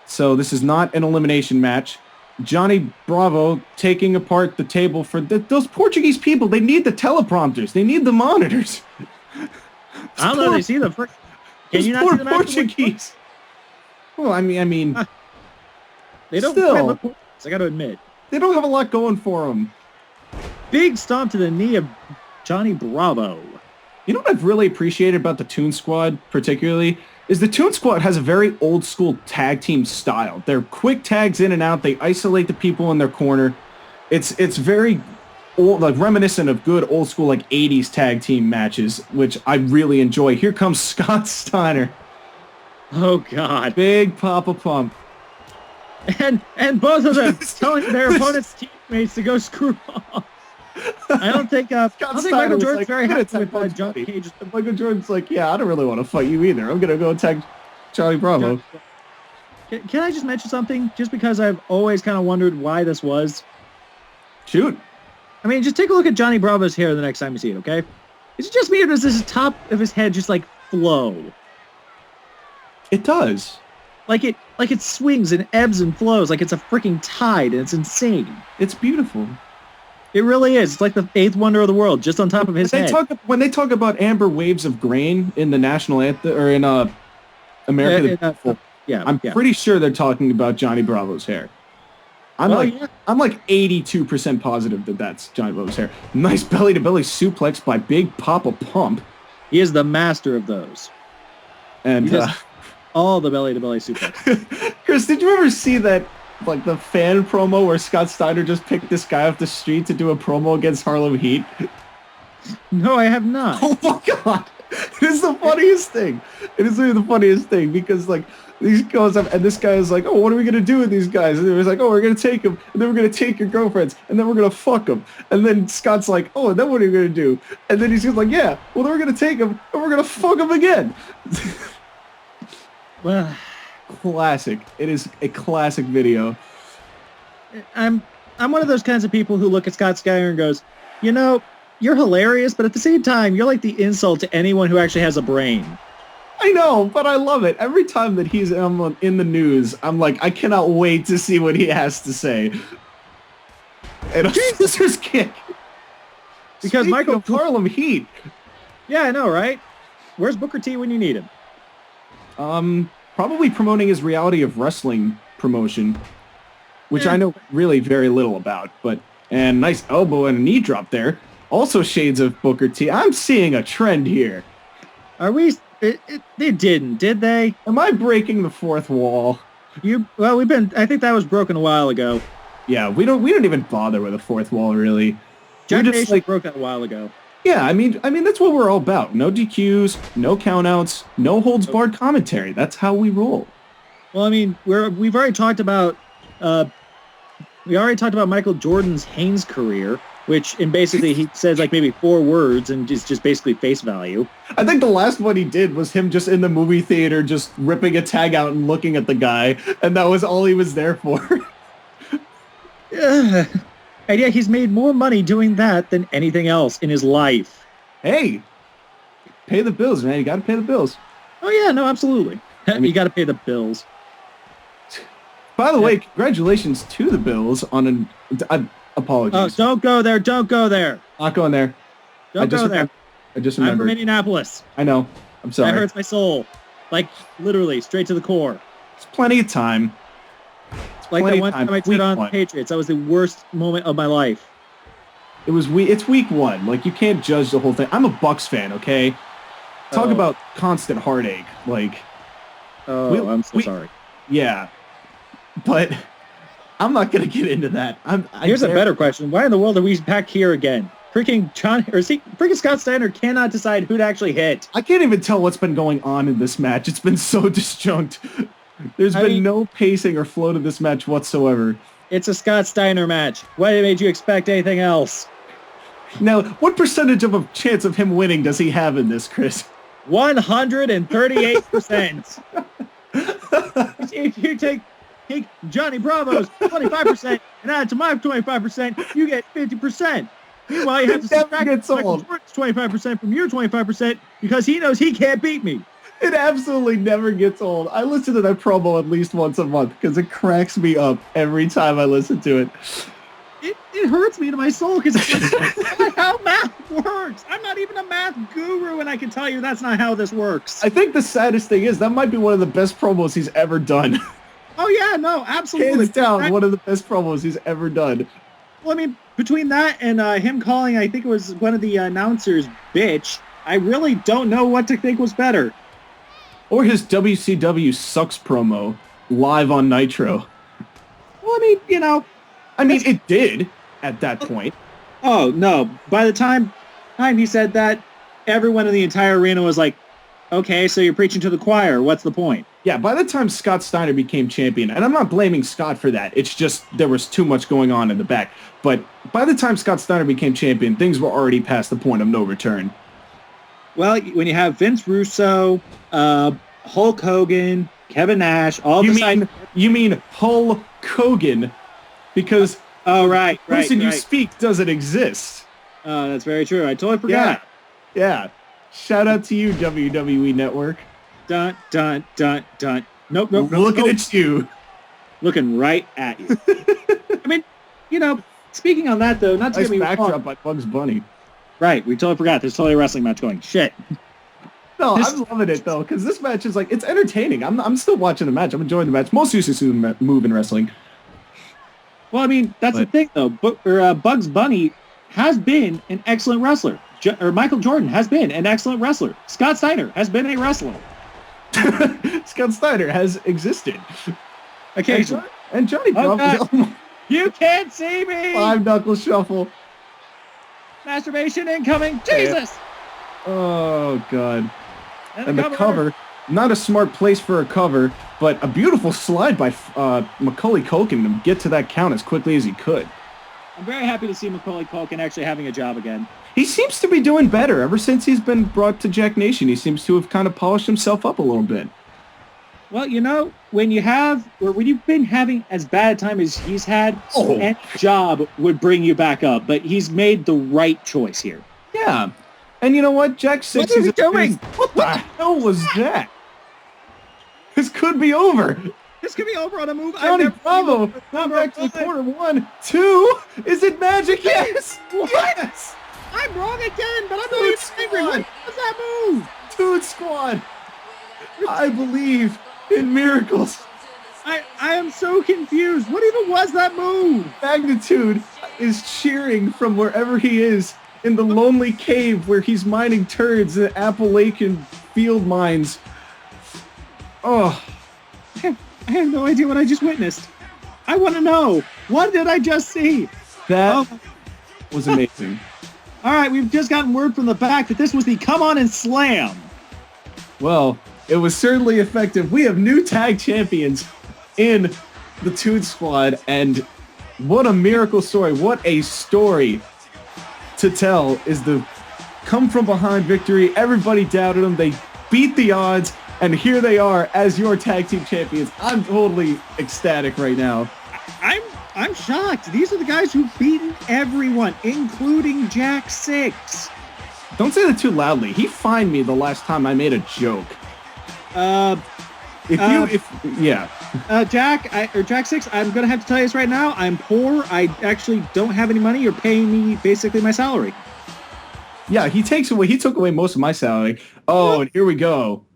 Speaker 1: So this is not an elimination match. Johnny Bravo taking apart the table for those Portuguese people. They need the teleprompters. They need the monitors.
Speaker 2: I don't know. They see the. Can you not see the
Speaker 1: Portuguese? Well, I mean,
Speaker 2: They don't
Speaker 1: Still.
Speaker 2: quite look points, I got to admit.
Speaker 1: They don't have a lot going for them.
Speaker 2: Big stomp to the knee of Johnny Bravo.
Speaker 1: You know what I've really appreciated about the Toon Squad particularly is the Toon Squad has a very old school tag team style. They're quick tags in and out. They isolate the people in their corner. It's very old, like reminiscent of good old school like 80s tag team matches, which I really enjoy. Here comes Scott Steiner.
Speaker 2: Oh, God.
Speaker 1: Big Papa Pump.
Speaker 2: And both of them telling their opponent's teammates to go screw off. I don't think Michael Jordan's very happy with Johnny Cage.
Speaker 1: Michael Jordan's like, yeah, I don't really want to fight you either. I'm going to go attack Johnny Bravo.
Speaker 2: Can I just mention something? Just because I've always kind of wondered why this was.
Speaker 1: Shoot.
Speaker 2: I mean, just take a look at Johnny Bravo's hair the next time you see it, okay? Is it just me or does this top of his head just like flow?
Speaker 1: It does.
Speaker 2: Like it swings and ebbs and flows like it's a freaking tide and it's insane.
Speaker 1: It's beautiful.
Speaker 2: It really is. It's like the eighth wonder of the world, just on top of his head.
Speaker 1: When they talk about amber waves of grain in the national anthem or in America the Beautiful, I'm pretty sure they're talking about Johnny Bravo's hair. I'm like 82% positive that that's Johnny Bravo's hair. Nice belly to belly suplex by Big Papa Pump.
Speaker 2: He is the master of those.
Speaker 1: And
Speaker 2: all the belly to belly suplex.
Speaker 1: Chris, did you ever see that? Like the fan promo where Scott Steiner just picked this guy off the street to do a promo against Harlem Heat?
Speaker 2: No, I have not.
Speaker 1: Oh my God. It is the funniest thing. It is really the funniest thing because like these goes up and this guy is like, oh, what are we going to do with these guys? And it was like, oh, we're going to take them and then we're going to take your girlfriends and then we're going to fuck them. And then Scott's like, oh, and then what are you going to do? And then he's just like, yeah, well, then we're going to take them and we're going to fuck them again.
Speaker 2: Well...
Speaker 1: Classic. It is a classic video.
Speaker 2: I'm one of those kinds of people who look at Scott Steiner and goes, you know, you're hilarious, but at the same time, you're like the insult to anyone who actually has a brain.
Speaker 1: I know, but I love it. Every time that he's in the news, I'm like, I cannot wait to see what he has to say. And a scissors kick.
Speaker 2: Because
Speaker 1: Speaking
Speaker 2: Michael
Speaker 1: of Harlem Heat.
Speaker 2: Yeah, I know, right? Where's Booker T when you need him?
Speaker 1: Probably promoting his Reality of Wrestling promotion, which I know really very little about, and nice elbow and a knee drop there. Also shades of Booker T. I'm seeing a trend here.
Speaker 2: Are we? They didn't, did they?
Speaker 1: Am I breaking the fourth wall?
Speaker 2: I think that was broken a while ago.
Speaker 1: Yeah, we don't even bother with a fourth wall really.
Speaker 2: Jack Nation broke that a while ago.
Speaker 1: Yeah, I mean that's what we're all about. No DQs, no countouts, no holds barred commentary. That's how we roll.
Speaker 2: Well, I mean, we've already talked about Michael Jordan's Haynes career, which basically he says like maybe 4 words and just basically face value.
Speaker 1: I think the last one he did was him just in the movie theater just ripping a tag out and looking at the guy, and that was all he was there for.
Speaker 2: Yeah. And yeah, he's made more money doing that than anything else in his life.
Speaker 1: Hey, pay the bills, man. You got to pay the bills.
Speaker 2: Oh, yeah, no, absolutely. You got to pay the bills.
Speaker 1: By the way, congratulations to the Bills on apologies.
Speaker 2: Oh, don't go there. Don't go there.
Speaker 1: Not going there.
Speaker 2: Don't go there.
Speaker 1: I just remembered.
Speaker 2: I'm from Indianapolis.
Speaker 1: I know. I'm sorry.
Speaker 2: That hurts my soul. Like, literally, straight to the core.
Speaker 1: It's plenty of time.
Speaker 2: Like the one time I took on the Patriots, that was the worst moment of my life.
Speaker 1: It's week 1. Like, you can't judge the whole thing. I'm a Bucks fan, okay? Talk about constant heartache. Like,
Speaker 2: I'm so sorry.
Speaker 1: Yeah, but I'm not gonna get into that.
Speaker 2: Here's a better question: why in the world are we back here again? Freaking Scott Steiner cannot decide who to actually hit.
Speaker 1: I can't even tell what's been going on in this match. It's been so disjunct. There's been no pacing or flow to this match whatsoever.
Speaker 2: It's a Scott Steiner match. Why made you expect anything else?
Speaker 1: Now, what percentage of a chance of him winning does he have in this, Chris?
Speaker 2: 138%. If you take Johnny Bravo's 25% and add to my 25%, you get 50%. Meanwhile, you have to subtract Michael Jordan's 25% from your 25% because he knows he can't beat me.
Speaker 1: It absolutely never gets old. I listen to that promo at least once a month because it cracks me up every time I listen to it.
Speaker 2: It hurts me to my soul because that's not how math works. I'm not even a math guru, and I can tell you that's not how this works.
Speaker 1: I think the saddest thing is that might be one of the best promos he's ever done.
Speaker 3: Oh yeah, no, absolutely.
Speaker 1: Hands down, one of the best promos he's ever done.
Speaker 3: Well, I mean, between that and him calling, I think it was one of the announcers, bitch, I really don't know what to think was better.
Speaker 1: Or his WCW sucks promo live on Nitro.
Speaker 3: Well, I mean, you know.
Speaker 1: I mean, it did at that point.
Speaker 3: Oh, no. By the time he said that, everyone in the entire arena was like, okay, so you're preaching to the choir. What's the point?
Speaker 1: Yeah, by the time Scott Steiner became champion, and I'm not blaming Scott for that, it's just there was too much going on in the back. But by the time Scott Steiner became champion, things were already past the point of no return.
Speaker 3: Well, when you have Vince Russo, Hulk Hogan, Kevin Nash, all
Speaker 1: You mean Hulk Hogan, because
Speaker 3: right,
Speaker 1: the person you speak doesn't exist.
Speaker 3: That's very true. I totally forgot.
Speaker 1: Yeah. Shout out to you, WWE Network.
Speaker 3: Dun, dun, dun, dun. Nope.
Speaker 1: Looking at you.
Speaker 3: Looking right at you. I mean, you know, speaking on that, though, not to get me
Speaker 1: backdrop
Speaker 3: wrong.
Speaker 1: by Bugs Bunny.
Speaker 3: Right, we totally forgot. There's totally a wrestling match going. Shit.
Speaker 1: No, I'm loving it, though, because this match is, like, it's entertaining. I'm still watching the match. I'm enjoying the match. Most useless move in wrestling.
Speaker 3: Well, I mean, that's the thing, though. Bugs Bunny has been an excellent wrestler. Michael Jordan has been an excellent wrestler. Scott Steiner has been a wrestler.
Speaker 1: Scott Steiner has existed.
Speaker 3: Occasionally.
Speaker 1: And Johnny Bravo.
Speaker 3: You can't see me!
Speaker 1: 5-knuckle shuffle.
Speaker 3: Masturbation incoming. Jesus!
Speaker 1: Oh, God.
Speaker 3: And
Speaker 1: the cover. Not a smart place for a cover, but a beautiful slide by Macaulay Culkin to get to that count as quickly as he could.
Speaker 3: I'm very happy to see Macaulay Culkin actually having a job again.
Speaker 1: He seems to be doing better. Ever since he's been brought to Jack Nation, he seems to have kind of polished himself up a little bit.
Speaker 3: Well, you know, when you've been having as bad a time as he's had, any job would bring you back up. But he's made the right choice here.
Speaker 1: Yeah. And you know what? Jack 6
Speaker 3: What are we doing?
Speaker 1: What the hell was that? This could be over.
Speaker 3: This could be over on a move.
Speaker 1: Johnny Bravo. Now back to the corner. 1, 2. Is it magic? Yes. Yes.
Speaker 3: I'm wrong again, but I'm not even angry. What was that move?
Speaker 1: Toad Squad. I believe in miracles.
Speaker 3: I am so confused. What even was that move?
Speaker 1: Magnitude is cheering from wherever he is in the lonely cave where he's mining turds in Appalachian field mines. Oh.
Speaker 3: I have no idea what I just witnessed. I want to know. What did I just see?
Speaker 1: That was amazing.
Speaker 3: All right, we've just gotten word from the back that this was the Come On and Slam.
Speaker 1: Well, it was certainly effective. We have new tag champions in the Toad Squad, and what a miracle story. What a story to tell is the come from behind victory. Everybody doubted them. They beat the odds, and here they are as your tag team champions. I'm totally ecstatic right now.
Speaker 3: I'm shocked. These are the guys who've beaten everyone, including Jack 6.
Speaker 1: Don't say that too loudly. He fined me the last time I made a joke.
Speaker 3: Jack 6, I'm gonna have to tell you this right now. I'm poor. I actually don't have any money. You're paying me basically my salary.
Speaker 1: Yeah, he took away most of my salary. Oh, and here we go.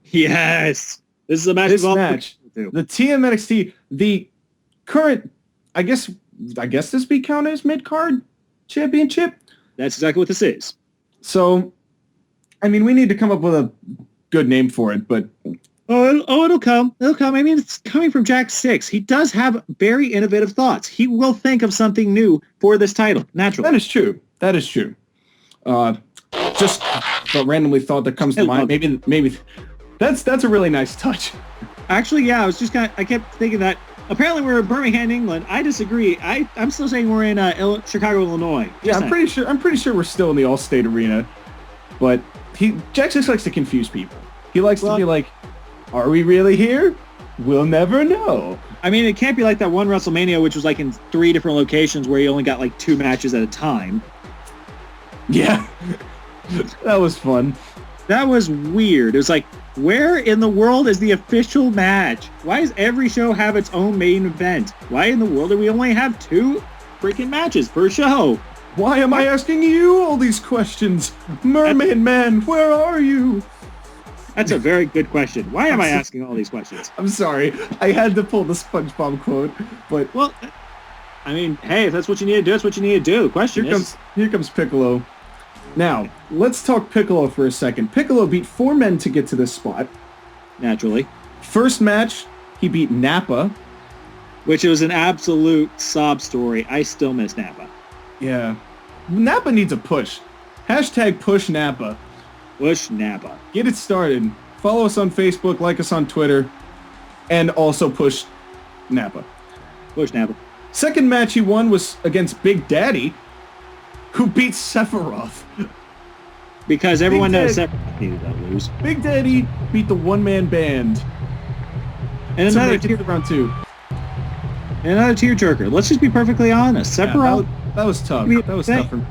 Speaker 3: Yes, this is a match.
Speaker 1: The TMNXT, the current, I guess this be counted as mid-card championship.
Speaker 3: That's exactly what this is.
Speaker 1: So, I mean, we need to come up with a good name for it, but
Speaker 3: it'll come. I mean, it's coming from Jack 6. He does have very innovative thoughts. He will think of something new for this title, naturally.
Speaker 1: That is true. Just a randomly thought that comes to mind. Maybe that's a really nice touch.
Speaker 3: Actually, yeah, I kept thinking that apparently we're in Birmingham, England. I disagree. I'm still saying we're in Chicago, Illinois.
Speaker 1: Yeah, I'm pretty sure we're still in the Allstate Arena, but Jack 6 likes to confuse people. He likes to be like, are we really here? We'll never know.
Speaker 3: I mean, it can't be like that one WrestleMania, which was like in 3 different locations where you only got like 2 matches at a time.
Speaker 1: Yeah, that was fun.
Speaker 3: That was weird. It was like, where in the world is the official match? Why does every show have its own main event? Why in the world do we only have 2 freaking matches per show?
Speaker 1: Why am I asking you all these questions? Mermaid Man, where are you?
Speaker 3: That's a very good question. Why am I asking all these questions?
Speaker 1: I'm sorry. I had to pull the SpongeBob quote, but
Speaker 3: Well, I mean, hey, if that's what you need to do, that's what you need to do. Question
Speaker 1: here comes Piccolo. Now, let's talk Piccolo for a second. Piccolo beat 4 men to get to this spot.
Speaker 3: Naturally.
Speaker 1: First match, he beat Nappa.
Speaker 3: Which was an absolute sob story. I still miss Nappa.
Speaker 1: Yeah. Nappa needs a push. Hashtag push Nappa.
Speaker 3: Push Nappa.
Speaker 1: Get it started. Follow us on Facebook, like us on Twitter, and also push Nappa.
Speaker 3: Push Nappa.
Speaker 1: Second match he won was against Big Daddy, who beat Sephiroth.
Speaker 3: Because everyone knows Sephiroth needed that lose.
Speaker 1: Big Daddy beat the one-man band.
Speaker 3: And
Speaker 1: So
Speaker 3: another
Speaker 1: make it to round 2.
Speaker 3: tearjerker. Let's just be perfectly honest. Sephiroth,
Speaker 1: that was tough. That was tough for me.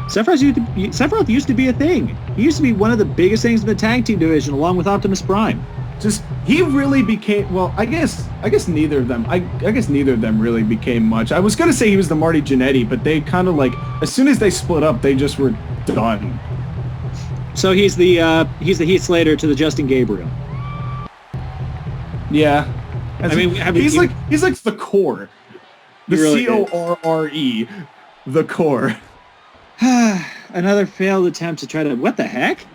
Speaker 3: Sephiroth used to be a thing. He used to be one of the biggest things in the tag team division, along with Optimus Prime.
Speaker 1: Just he really became. Well, I guess neither of them. I guess neither of them really became much. I was gonna say he was the Marty Jannetty, but they kind of like as soon as they split up, they just were done.
Speaker 3: So he's the Heath Slater to the Justin Gabriel.
Speaker 1: Yeah. He's like the core. The
Speaker 3: really
Speaker 1: CORRE. The core.
Speaker 3: Another failed attempt to try to... What the heck?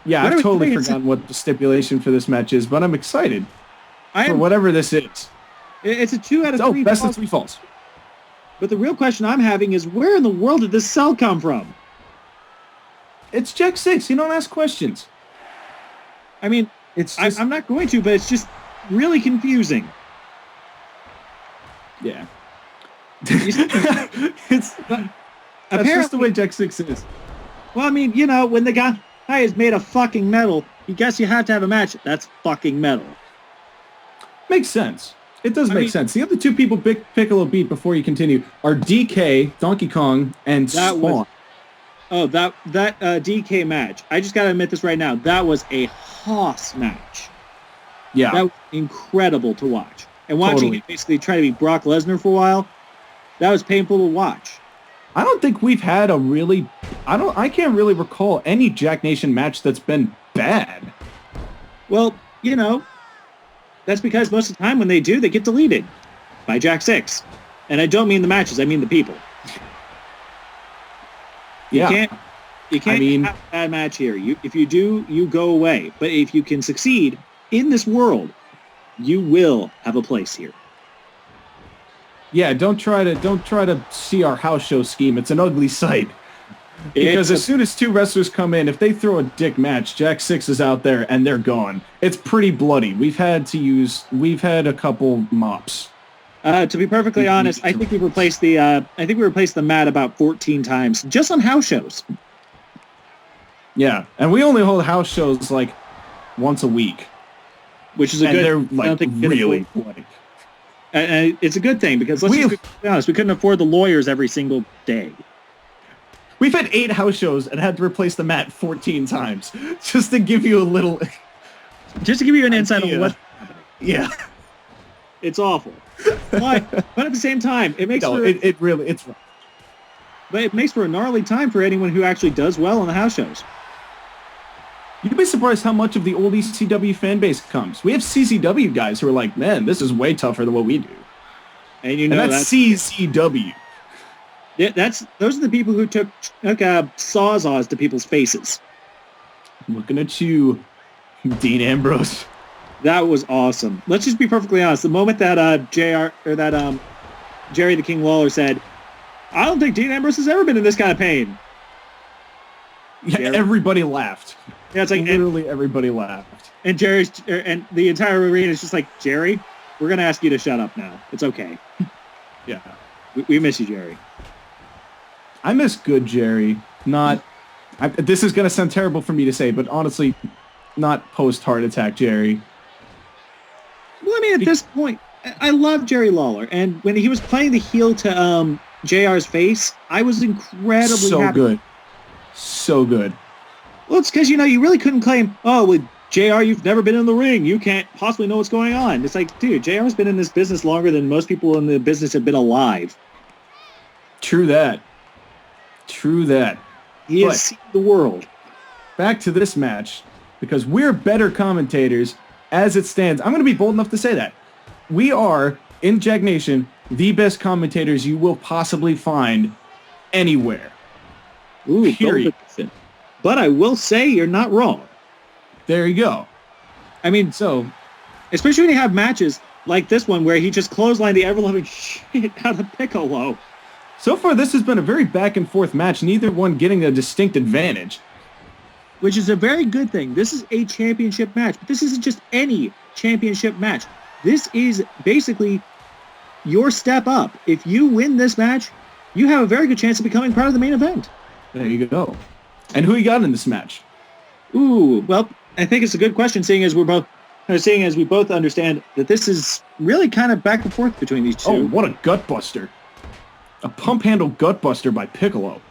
Speaker 1: Yeah, I've totally forgotten what the stipulation for this match is, but I'm excited for whatever this is.
Speaker 3: It's a 2 out of 3
Speaker 1: best of 3 falls.
Speaker 3: But the real question I'm having is, where in the world did this cell come from?
Speaker 1: It's Jack 6. You don't ask questions.
Speaker 3: I mean, I'm not going to, but it's just really confusing.
Speaker 1: Yeah.
Speaker 3: That's
Speaker 1: just the way Jack 6 is.
Speaker 3: Well, I mean, you know, when the guy is made of fucking metal, you guess you have to have a match. That's fucking metal.
Speaker 1: Makes sense. It does make sense. The other 2 people Piccolo beat before you continue are DK, Donkey Kong, and Spawn.
Speaker 3: That DK match. I just got to admit this right now. That was a hoss match.
Speaker 1: Yeah.
Speaker 3: That was incredible to watch. And watching him basically try to be Brock Lesnar for a while, that was painful to watch.
Speaker 1: I don't think we've had I can't really recall any Jack Nation match that's been bad.
Speaker 3: Well, you know, that's because most of the time when they do, they get deleted by Jack 6. And I don't mean the matches, I mean the people. You can't have a bad match here. If you do, you go away. But if you can succeed in this world, you will have a place here.
Speaker 1: Yeah, don't try to see our house show scheme. It's an ugly sight. Because as soon as 2 wrestlers come in, if they throw a dick match, Jack 6 is out there and they're gone. It's pretty bloody. We've had a couple mops.
Speaker 3: To be perfectly honest, I think we replaced the mat about 14 times just on house shows.
Speaker 1: Yeah, and we only hold house shows like once a week,
Speaker 3: which is they're like I don't think
Speaker 1: really bloody.
Speaker 3: And it's a good thing because let's just be honest, we couldn't afford the lawyers every single day.
Speaker 1: We've had 8 house shows and had to replace the mat 14 times just to give you a little...
Speaker 3: Just to give you an insight on what's happening.
Speaker 1: Yeah.
Speaker 3: It's awful. But at the same time, it makes
Speaker 1: it's rough.
Speaker 3: But it makes for a gnarly time for anyone who actually does well on the house shows.
Speaker 1: You'd be surprised how much of the old ECW fan base comes. We have CCW guys who are like, man, this is way tougher than what we do.
Speaker 3: And you know
Speaker 1: that's CCW.
Speaker 3: Yeah, those are the people who took sawzalls to people's faces.
Speaker 1: Looking at you, Dean Ambrose.
Speaker 3: That was awesome. Let's just be perfectly honest. The moment that Jerry the King Lawler said, "I don't think Dean Ambrose has ever been in this kind of pain."
Speaker 1: Yeah, everybody laughed.
Speaker 3: Yeah, it's like
Speaker 1: literally everybody laughed.
Speaker 3: And and the entire arena is just like, Jerry, we're gonna ask you to shut up now. It's okay.
Speaker 1: Yeah,
Speaker 3: we miss you, Jerry.
Speaker 1: I miss good Jerry. This is gonna sound terrible for me to say, but honestly, not post heart attack Jerry.
Speaker 3: Well, I mean, at this point, I love Jerry Lawler, and when he was playing the heel to JR's face, I was incredibly happy.
Speaker 1: So good.
Speaker 3: Well, it's because, you really couldn't claim, oh, with JR, you've never been in the ring. You can't possibly know what's going on. It's like, dude, JR's been in this business longer than most people in the business have been alive.
Speaker 1: True that.
Speaker 3: He has seen the world.
Speaker 1: back to this match, because we're better commentators as it stands. I'm going to be bold enough to say that. We are, in Jack Nation, the best commentators you will possibly find anywhere.
Speaker 3: Ooh,
Speaker 1: Period.
Speaker 3: But I will say you're not wrong.
Speaker 1: There you go.
Speaker 3: I mean,
Speaker 1: So,
Speaker 3: especially when you have matches like this one where he just clotheslined the ever-loving shit out of Piccolo.
Speaker 1: so far this has been a very back and forth match, neither one getting a distinct advantage.
Speaker 3: Which is a very good thing. This is a championship match, but this isn't just any championship match. This is basically your step up. If you win this match, you have a very good chance of becoming part of the main event.
Speaker 1: There you go. And who you got in this match?
Speaker 3: Ooh, well, I think it's a good question, seeing as we both understand that this is really kind of back and forth between these two.
Speaker 1: Oh, what a gutbuster. A pump handle gutbuster by Piccolo.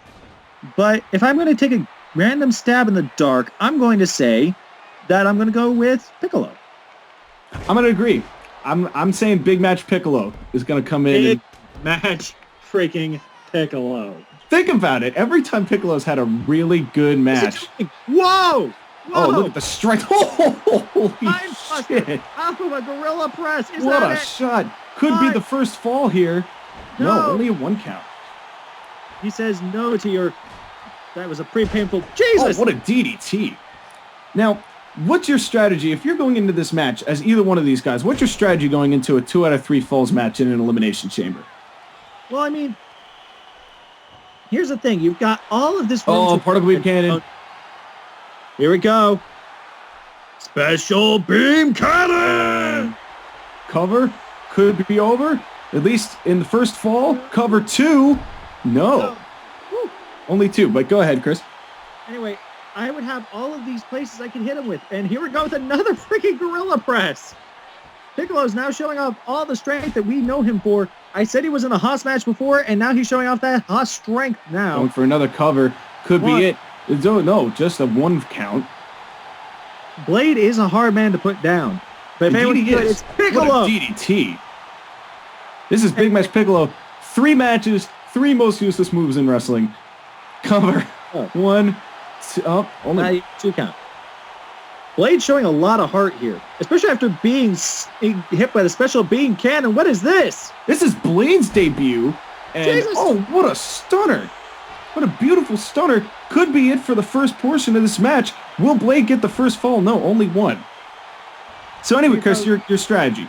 Speaker 2: But if I'm going to take a random stab in the dark, I'm going to say that I'm going to go with Piccolo.
Speaker 1: I'm going to agree. I'm saying Big Match Piccolo is going to come in.
Speaker 3: Big match freaking Piccolo.
Speaker 1: Think about it. Every time Piccolo's had a really good match.
Speaker 3: Whoa!
Speaker 1: Oh, look at the strike. Holy shit.
Speaker 2: Off of a gorilla press. Is
Speaker 1: What
Speaker 2: that
Speaker 1: a
Speaker 2: it?
Speaker 1: shot. Could be the first fall here. No,
Speaker 2: No.
Speaker 1: only a 1 count.
Speaker 2: He says no to your... That was a pretty painful... Jesus!
Speaker 1: Oh, what a DDT. Now, what's your strategy? If you're going into this match as either one of these guys, what's your strategy going into a 2 out of 3 falls match in an elimination chamber?
Speaker 2: Well, I mean... Here's the thing. You've got all of this...
Speaker 1: Oh, Particle Beam Cannon.
Speaker 2: Here we go. Special Beam Cannon!
Speaker 1: Cover could be over. At least in the first fall. Cover 2. No.
Speaker 2: Woo.
Speaker 1: Only 2, but go ahead, Chris.
Speaker 2: Anyway, I would have all of these places I can hit him with. And here we go with another freaking gorilla press. Piccolo's now showing off all the strength that we know him for. I said he was in a Haas match before, and now he's showing off that Haas strength now.
Speaker 1: Going for another cover. Could
Speaker 2: One.
Speaker 1: be it. No, just a 1 count.
Speaker 2: Blade is a hard man to put down. But if
Speaker 1: Indeed
Speaker 2: anyone
Speaker 1: he
Speaker 2: could,
Speaker 1: is.
Speaker 2: it's Piccolo.
Speaker 1: What a DDT. This is Big Match Piccolo. 3 matches, 3 most useless moves in wrestling. Cover.
Speaker 2: Oh.
Speaker 1: 1, 2, oh, only
Speaker 2: 2 count. Blade showing a lot of heart here, especially after being hit by the special beam cannon. What is this?
Speaker 1: This is Blade's debut. And
Speaker 2: Jesus.
Speaker 1: oh, what a stunner. What a beautiful stunner. Could be it for the first portion of this match. Will Blade get the first fall? No, only 1. So anyway, Chris, your strategy.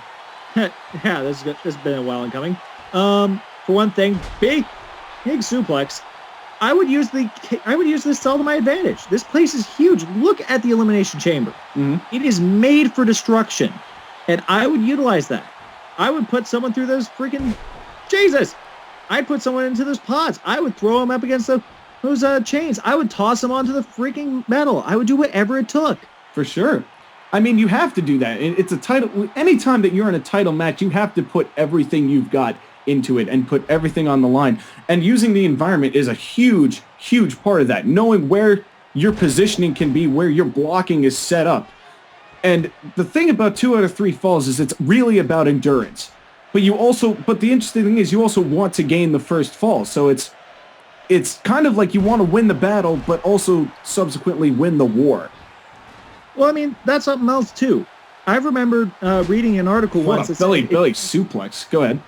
Speaker 2: Yeah, this has been a while in coming. For one thing, big suplex. I would use this all to my advantage. This place is huge. Look at the elimination chamber.
Speaker 1: Mhm.
Speaker 2: It is made for destruction, and I would utilize that. I would put someone through those freaking Jesus. I'd put someone into those pods. I would throw them up against those chains. I would toss them onto the freaking metal. I would do whatever it took.
Speaker 1: For sure. I mean, you have to do that. It's a title. Anytime that you're in a title match, you have to put everything you've got into it and put everything on the line. And using the environment is a huge, huge part of that. Knowing where your positioning can be, where your blocking is set up. And the thing about 2 out of 3 falls is it's really about endurance. But the interesting thing is you also want to gain the first fall. So it's kind of like you want to win the battle, but also subsequently win the war.
Speaker 2: Well, I mean, that's something else, too. I remember reading an article
Speaker 1: What
Speaker 2: once.
Speaker 1: a
Speaker 2: that said
Speaker 1: belly suplex. Go ahead.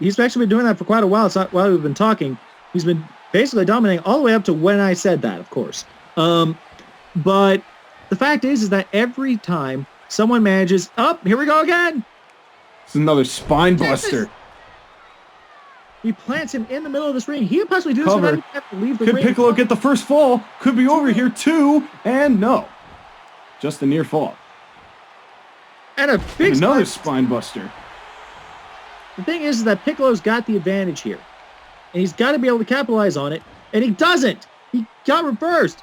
Speaker 2: He's actually been doing that for quite a while. It's not while we've been talking. He's been basically dominating all the way up to when I said that, of course. But the fact is that every time someone manages, here we go again.
Speaker 1: It's another spine buster.
Speaker 2: He plants him in the middle of this ring. He could possibly do this
Speaker 1: Cover.
Speaker 2: without having to leave the
Speaker 1: Could
Speaker 2: ring.
Speaker 1: Piccolo get the first fall? Could be over here too. And no. Just a near fall.
Speaker 2: And a big
Speaker 1: Another
Speaker 2: spot.
Speaker 1: spine buster.
Speaker 2: The thing is that Piccolo's got the advantage here. And he's got to be able to capitalize on it. And he doesn't. He got reversed.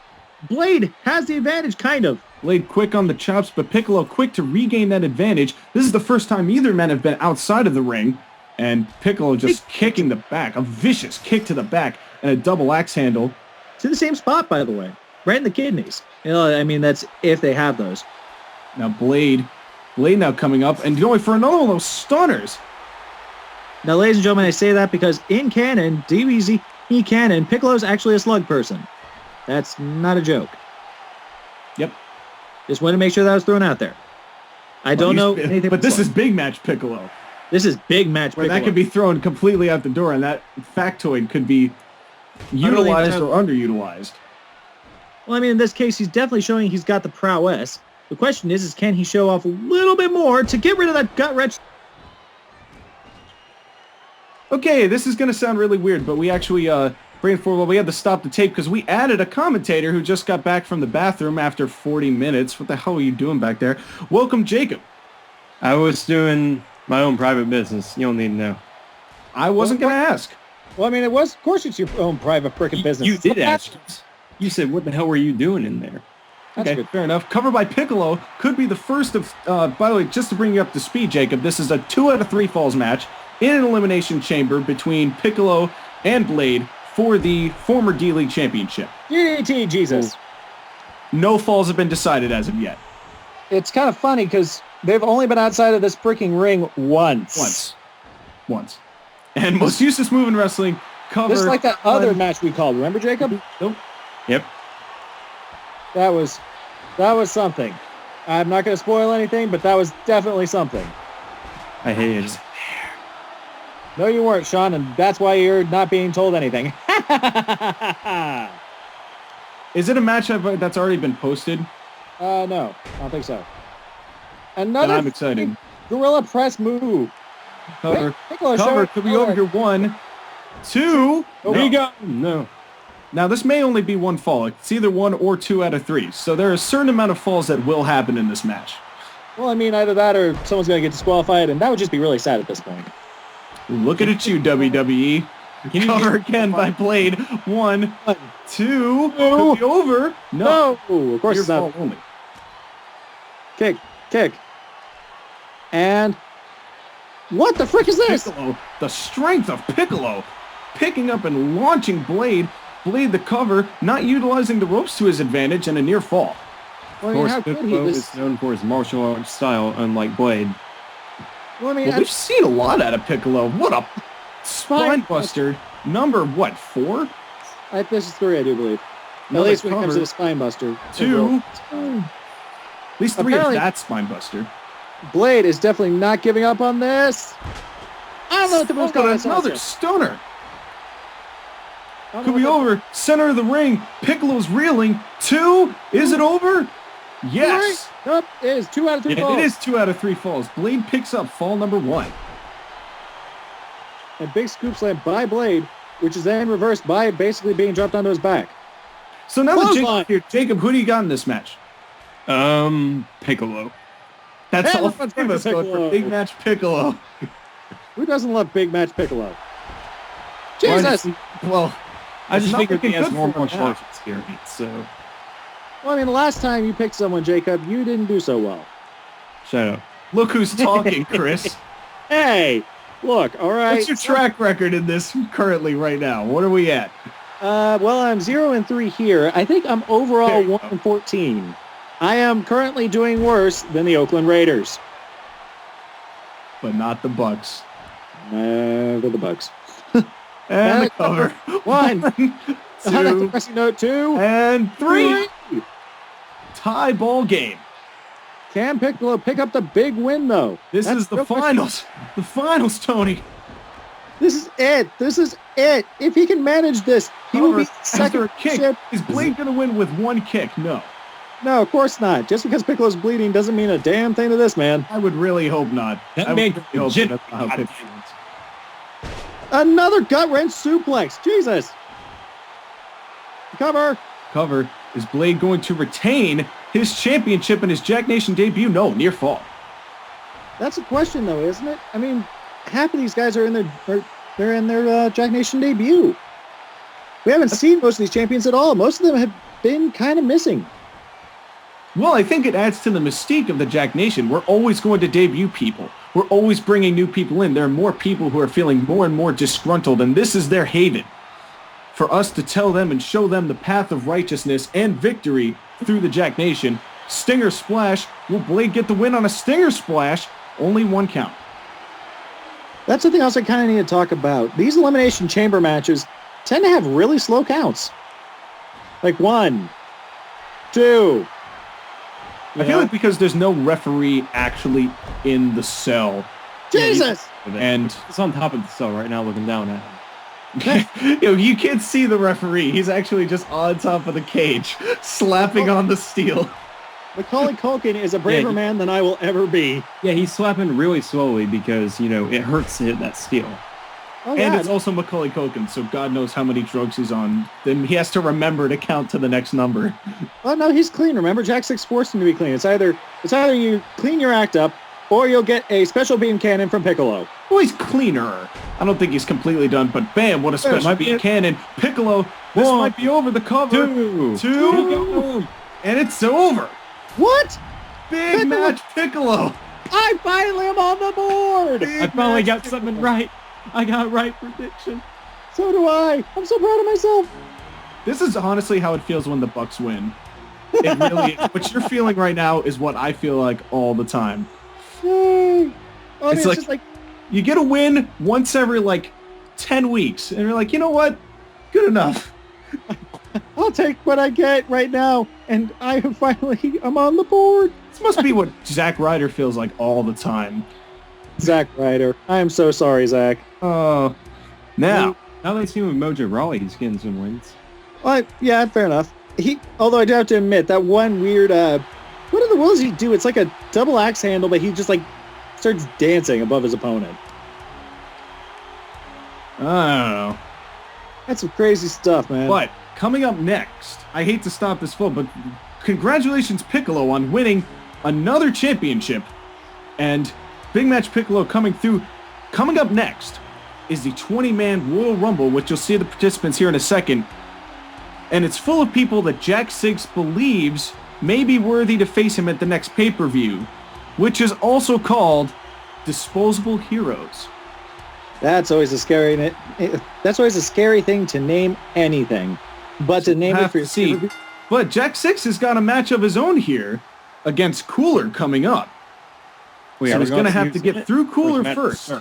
Speaker 2: Blade has the advantage, kind of.
Speaker 1: Blade quick on the chops, but Piccolo quick to regain that advantage. This is the first time either men have been outside of the ring. And Piccolo just kicking the back. A vicious kick to the back and a double axe handle.
Speaker 2: To the same spot, by the way. Right in the kidneys. You know, I mean, that's if they have those.
Speaker 1: Now Blade now coming up and going for another one of those stunners.
Speaker 2: Now, ladies and gentlemen, I say that because in canon, DBZ canon, Piccolo's actually a slug person. That's not a joke.
Speaker 1: Yep.
Speaker 3: Just wanted to make sure that was thrown out there. I don't know anything.
Speaker 1: But this is big match Piccolo.
Speaker 3: This is big match
Speaker 1: Where
Speaker 3: Piccolo.
Speaker 1: that could be thrown completely out the door, and that factoid could be utilized or underutilized.
Speaker 3: Well, I mean, in this case, he's definitely showing he's got the prowess. The question is can he show off a little bit more to get rid of that gut wrench?
Speaker 1: Okay, this is going to sound really weird, but we actually, we had to stop the tape because we added a commentator who just got back from the bathroom after 40 minutes. What the hell are you doing back there? Welcome, Jacob.
Speaker 4: I was doing my own private business. You don't need to know.
Speaker 1: I wasn't going to ask.
Speaker 2: Well, I mean, of course it's your own private frickin' business.
Speaker 4: You did ask. You said, what the hell were you doing in there?
Speaker 2: That's
Speaker 1: Okay,
Speaker 2: good.
Speaker 1: fair enough. Cover by Piccolo could be the first of, by the way, just to bring you up to speed, Jacob, this is a 2 out of 3 falls match in an elimination chamber between Piccolo and Blade for the former D-League Championship.
Speaker 2: DDT, Jesus.
Speaker 1: No falls have been decided as of yet.
Speaker 2: It's kind of funny because they've only been outside of this freaking ring once.
Speaker 1: Once. And most useless move in wrestling, cover.
Speaker 2: Just like that other match we called. Remember, Jacob?
Speaker 1: Nope.
Speaker 4: Yep.
Speaker 2: That was something. I'm not going to spoil anything, but that was definitely something.
Speaker 4: I hated it.
Speaker 2: No, you weren't, Sean, and that's why you're not being told anything.
Speaker 1: Is it a match that's already been posted?
Speaker 2: No, I don't think so.
Speaker 1: Then
Speaker 2: Another
Speaker 1: I'm excited.
Speaker 2: gorilla press move.
Speaker 1: Cover.
Speaker 2: Piccolo
Speaker 1: Cover.
Speaker 2: showed-
Speaker 1: Could be over here. 1, 2.
Speaker 2: Here you go.
Speaker 4: No.
Speaker 1: Now, this may only be one fall. It's either 1 or 2 out of 3. So there are a certain amount of falls that will happen in this match.
Speaker 2: Well, I mean, either that or someone's going to get disqualified, and that would just be really sad at this point.
Speaker 1: Looking at you, WWE.
Speaker 4: Can you
Speaker 1: Cover
Speaker 4: get-
Speaker 1: again by Blade. 1, 2.
Speaker 2: No.
Speaker 1: Could be over. No.
Speaker 2: Of course
Speaker 1: Your
Speaker 2: it's not.
Speaker 1: fault only.
Speaker 2: Kick. And what the frick is this?
Speaker 1: Piccolo. The strength of Piccolo. Picking up and launching Blade. Blade the cover. Not utilizing the ropes to his advantage and a near fall.
Speaker 2: Well, I
Speaker 4: Of
Speaker 2: mean,
Speaker 4: course,
Speaker 2: how could he?
Speaker 4: Piccolo
Speaker 2: This,
Speaker 4: is known for his martial arts style, unlike Blade.
Speaker 2: well, I mean,
Speaker 1: Well, we've seen a lot out of Piccolo. What a spine buster. Number, 4?
Speaker 2: this is 3, I do believe.
Speaker 1: Another
Speaker 2: At least when it comes
Speaker 1: cover.
Speaker 2: to the spine buster.
Speaker 1: 2. At least 3
Speaker 2: Apparently-
Speaker 1: of that spine buster.
Speaker 2: Blade is definitely not giving up on this. I don't know what the move's called.
Speaker 1: Another stunner. Could be over. Center of the ring. Piccolo's reeling. 2. Is it over? Yes.
Speaker 2: Nope, it is 2 out of 3
Speaker 1: Yeah,
Speaker 2: falls.
Speaker 1: it is 2 out of 3 falls. Blade picks up fall number 1.
Speaker 2: And big scoop slam by Blade, which is then reversed by basically being dropped onto his back.
Speaker 1: So now that
Speaker 2: Clothesline.
Speaker 1: Jacob here, Jacob, who do you got in this match?
Speaker 4: Piccolo.
Speaker 1: That's all
Speaker 2: Everyone's
Speaker 1: three of us going
Speaker 2: Piccolo.
Speaker 1: for big match Piccolo.
Speaker 2: Who doesn't love big match Piccolo?
Speaker 4: Well,
Speaker 2: Jesus!
Speaker 1: Well,
Speaker 4: I
Speaker 1: It's
Speaker 4: just
Speaker 1: not
Speaker 4: figured he
Speaker 1: looking
Speaker 4: has
Speaker 1: good
Speaker 4: more
Speaker 1: for him
Speaker 4: martial
Speaker 1: now.
Speaker 4: arts experience, so
Speaker 2: Well, I mean, last time you picked someone, Jacob, you didn't do so well.
Speaker 4: shut up.
Speaker 1: look who's talking, Chris.
Speaker 2: Hey, look, all right.
Speaker 1: What's your track record in this currently right now? What are we at?
Speaker 2: Well, I'm 0-3 here. I think I'm overall
Speaker 1: There you
Speaker 2: 1-14. I am currently doing worse than the Oakland Raiders.
Speaker 1: But not the Bucks.
Speaker 2: For the Bucks.
Speaker 1: And the cover.
Speaker 2: 1. That's a
Speaker 1: 2,
Speaker 2: pressing note 2.
Speaker 1: and 3. Tie ball game.
Speaker 2: Can Piccolo pick up the big win, though?
Speaker 1: This
Speaker 2: That's
Speaker 1: is the
Speaker 2: real question.
Speaker 1: finals. The finals, Tony.
Speaker 2: This is it. This is it. If he can manage this, he will be
Speaker 1: After
Speaker 2: second
Speaker 1: a kick.
Speaker 2: ship.
Speaker 1: Is Blade going to win with 1 kick? No.
Speaker 2: No, of course not. Just because Piccolo's bleeding doesn't mean a damn thing to this man.
Speaker 1: I would really hope not.
Speaker 4: That
Speaker 1: I would
Speaker 4: man
Speaker 1: really hope
Speaker 4: legit-
Speaker 1: that's not how Piccolo wins.
Speaker 2: Another gut wrench suplex. Jesus. Cover.
Speaker 1: Cover. Is Blade going to retain his championship in his Jack Nation debut? No, near fall.
Speaker 2: That's a question, though, isn't it? I mean, half of these guys are in their Jack Nation debut. We haven't seen most of these champions at all. Most of them have been kind of missing.
Speaker 1: Well, I think it adds to the mystique of the Jack Nation. We're always going to debut people. We're always bringing new people in. There are more people who are feeling more and more disgruntled, and this is their haven. For us to tell them and show them the path of righteousness and victory through the Jack Nation. Stinger Splash. Will Blade get the win on a Stinger Splash? Only 1 count.
Speaker 2: That's something else I kind of need to talk about. These Elimination Chamber matches tend to have really slow counts. Like 1, 2,
Speaker 1: I feel like because there's no referee actually in the cell.
Speaker 2: Jesus!
Speaker 1: And
Speaker 4: it's on top of the cell right now looking down at him.
Speaker 1: you can't see the referee. He's actually just on top of the cage, slapping on the steel.
Speaker 2: Macaulay Culkin is a braver man than I will ever be.
Speaker 4: Yeah, he's slapping really slowly because, it hurts to hit that steel.
Speaker 2: Oh,
Speaker 1: And
Speaker 2: yeah.
Speaker 1: it's also Macaulay Culkin, so God knows how many drugs he's on. Then he has to remember to count to the next number.
Speaker 2: Oh, no, he's clean. Remember, Jack 6 forced him to be clean. It's either you clean your act up, or you'll get a special beam cannon from Piccolo.
Speaker 1: Well, he's cleaner. I don't think he's completely done, but bam, what a special beam cannon. Piccolo, this might be over the cover. Two. And it's over.
Speaker 2: What?
Speaker 1: Big
Speaker 2: Piccolo.
Speaker 1: match, Piccolo.
Speaker 2: I finally am on the board!
Speaker 4: I finally got something right. I got right prediction.
Speaker 2: So do I. I'm so proud of myself.
Speaker 1: This is honestly how it feels when the Bucks win. It really is. What you're feeling right now is what I feel like all the time.
Speaker 2: Yay. Oh,
Speaker 1: It's
Speaker 2: it's just
Speaker 1: like- You get a win once every 10 weeks, and you're like, you know what? Good enough.
Speaker 2: I'll take what I get right now, and I'm on the board.
Speaker 1: This must be what Zack Ryder feels like all the time.
Speaker 2: Zack Ryder. I am so sorry, Zack.
Speaker 1: Oh, now
Speaker 4: they see with Mojo Rawley, he's getting some wins.
Speaker 2: Yeah, fair enough. Although I do have to admit, that one weird, what in the world does he do? It's like a double axe handle, but he just starts dancing above his opponent.
Speaker 1: I don't know.
Speaker 2: That's some crazy stuff, man.
Speaker 1: But coming up next, I hate to stop this flow, but congratulations, Piccolo, on winning another championship. And Big Match Piccolo coming through. Coming up next is the 20-man Royal Rumble, which you'll see the participants here in a second. And it's full of people that Jack Siggs believes may be worthy to face him at the next pay-per-view, which is also called Disposable Heroes.
Speaker 2: That's always a scary thing to name anything. But to name it
Speaker 1: Have
Speaker 2: for
Speaker 1: to see. But Jack Siggs has got a match of his own here against Cooler coming up. So he's going to have to get through Cooler first.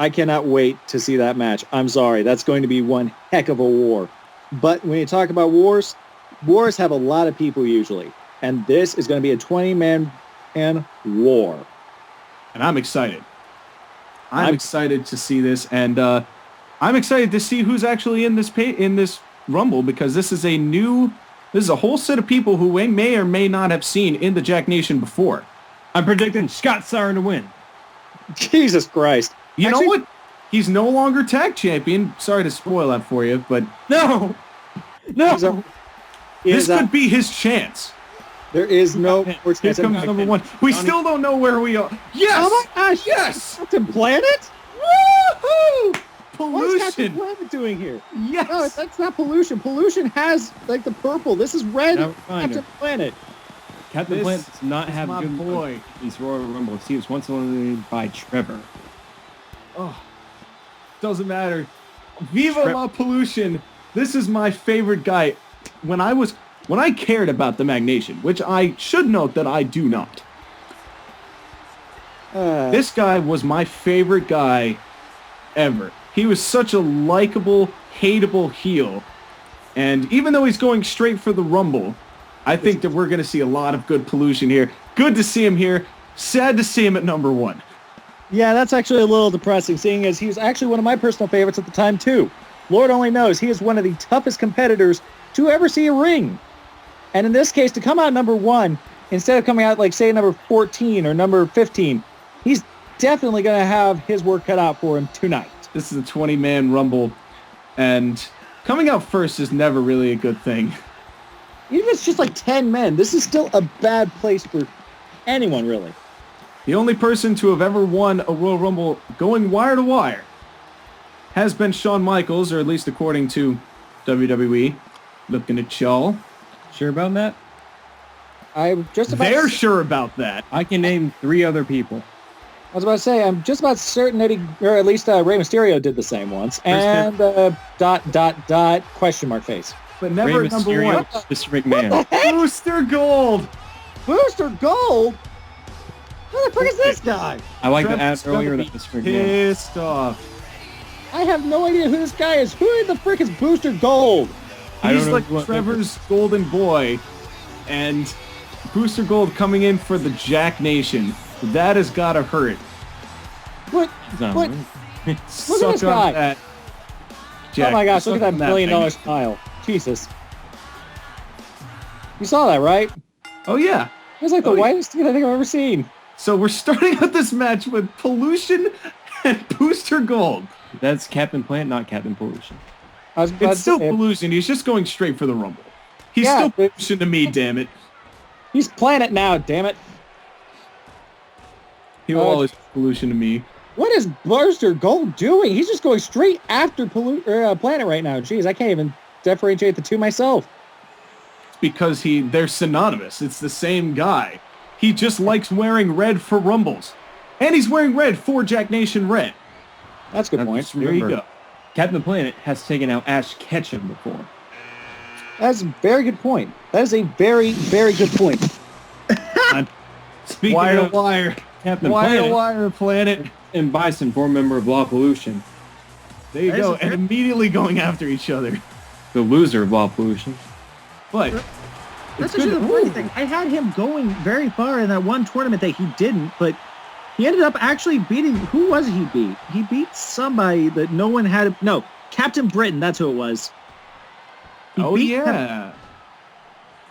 Speaker 2: I cannot wait to see that match. I'm sorry. That's going to be one heck of a war. But when you talk about wars have a lot of people usually. And this is going to be a 20-man war.
Speaker 1: And I'm excited. I'm excited to see this. And I'm excited to see who's actually in this Rumble, because this is a whole set of people who we may or may not have seen in the Jack Nation before.
Speaker 4: I'm predicting Scott Siren to win.
Speaker 2: Jesus Christ.
Speaker 1: You know what? He's no longer tag champion. Sorry to spoil that for you, but
Speaker 4: No.
Speaker 1: this could be his chance.
Speaker 2: There is no
Speaker 1: Here
Speaker 2: more chance.
Speaker 1: comes number one. We still don't know where we are. Yes!
Speaker 2: Oh my gosh!
Speaker 1: Yes!
Speaker 2: Captain Planet?
Speaker 1: Woohoo!
Speaker 2: What is Captain
Speaker 1: Pollution!
Speaker 2: Planet doing here?
Speaker 1: Yes!
Speaker 2: No, that's not pollution. Pollution has the purple. This is red.
Speaker 4: Now find
Speaker 2: Captain Planet.
Speaker 4: Captain
Speaker 1: This
Speaker 4: Planet does not have
Speaker 1: my
Speaker 4: good
Speaker 1: boy.
Speaker 4: These Royal Rumbles. He was once eliminated by Trevor.
Speaker 1: Oh, doesn't matter. Viva la pollution! This is my favorite guy. When I cared about the Magnation, which I should note that I do not. This guy was my favorite guy ever. He was such a likable, hateable heel. And even though he's going straight for the Rumble, I think that we're going to see a lot of good pollution here. Good to see him here. Sad to see him at number one.
Speaker 2: Yeah, that's actually a little depressing, seeing as he was actually one of my personal favorites at the time, too. Lord only knows he is one of the toughest competitors to ever see a ring. And in this case, to come out number one, instead of coming out, say, number 14 or number 15, he's definitely going to have his work cut out for him tonight.
Speaker 1: This is a 20-man Rumble, and coming out first is never really a good thing.
Speaker 2: Even if it's just 10 men, this is still a bad place for anyone, really.
Speaker 1: The only person to have ever won a Royal Rumble going wire to wire has been Shawn Michaels, or at least according to WWE. Looking at y'all.
Speaker 4: Sure about that?
Speaker 2: I'm just about
Speaker 1: They're sure about that.
Speaker 4: I can name 3 other people.
Speaker 2: I was about to say, I'm just about certain that or at least Rey Mysterio did the same once. And question mark face.
Speaker 1: But never
Speaker 4: Rey
Speaker 1: at number
Speaker 4: Mysterio,
Speaker 1: one.
Speaker 4: Mr. McMahon.
Speaker 1: Booster Gold!
Speaker 2: Booster Gold? Who the frick is this guy?
Speaker 4: I like to
Speaker 1: Trevor's
Speaker 4: add earlier
Speaker 1: gonna
Speaker 4: that
Speaker 1: be
Speaker 4: Mr. McMahon.
Speaker 1: pissed off.
Speaker 2: I have no idea who this guy is. Who the frick is Booster Gold?
Speaker 4: I don't
Speaker 1: He's
Speaker 4: know
Speaker 1: like
Speaker 4: what-
Speaker 1: Trevor's golden boy, and Booster Gold coming in for the Jack Nation. That has got to hurt.
Speaker 2: What?
Speaker 4: No.
Speaker 2: What?
Speaker 1: Suck
Speaker 2: this
Speaker 1: on
Speaker 2: guy.
Speaker 1: that. Jack,
Speaker 2: Oh my gosh, look at
Speaker 1: suck
Speaker 2: that
Speaker 1: on
Speaker 2: $1 million
Speaker 1: thing.
Speaker 2: smile. Jesus. You saw that, right? It
Speaker 1: Oh, yeah.
Speaker 2: was like the
Speaker 1: Oh, yeah.
Speaker 2: whitest thing I think I've ever seen.
Speaker 1: So we're starting out this match with Pollution and Booster Gold.
Speaker 4: That's Captain Planet, not Captain Pollution.
Speaker 2: I was about
Speaker 1: It's
Speaker 2: to
Speaker 1: still
Speaker 2: say,
Speaker 1: Pollution. He's just going straight for the Rumble. He's
Speaker 2: Yeah,
Speaker 1: still
Speaker 2: but-
Speaker 1: Pollution to me, damn it.
Speaker 2: he's Planet now, damn it.
Speaker 1: He will always be Pollution to me.
Speaker 2: What is Booster Gold doing? He's just going straight after Planet right now. Jeez, I can't even differentiate the two myself.
Speaker 1: It's because they're synonymous. It's the same guy. He just likes wearing red for Rumbles. And he's wearing red for Jack Nation Red.
Speaker 2: That's a good
Speaker 4: Now,
Speaker 2: point.
Speaker 4: just
Speaker 1: There you
Speaker 4: remember,
Speaker 1: go.
Speaker 4: Captain Planet has taken out Ash Ketchum before.
Speaker 2: That's a very good point. That is a very, very good point.
Speaker 1: Speaking
Speaker 4: Wire to
Speaker 1: of wire,
Speaker 4: Captain
Speaker 1: wire
Speaker 4: Planet
Speaker 1: to wire planet.
Speaker 4: and Bison, former member of Law Pollution.
Speaker 1: There you
Speaker 3: That is
Speaker 1: go.
Speaker 3: a
Speaker 1: And
Speaker 3: fair-
Speaker 1: immediately going after each other.
Speaker 4: The loser of Law Pollution.
Speaker 1: But
Speaker 3: That's
Speaker 1: it's
Speaker 3: actually
Speaker 1: good.
Speaker 3: the funny thing. I had him going very far in that one tournament that he didn't, but he ended up actually beating. Who was he beat? He beat somebody that no one had. No, Captain Britain. That's who it was. He
Speaker 1: Oh,
Speaker 3: beat
Speaker 1: yeah.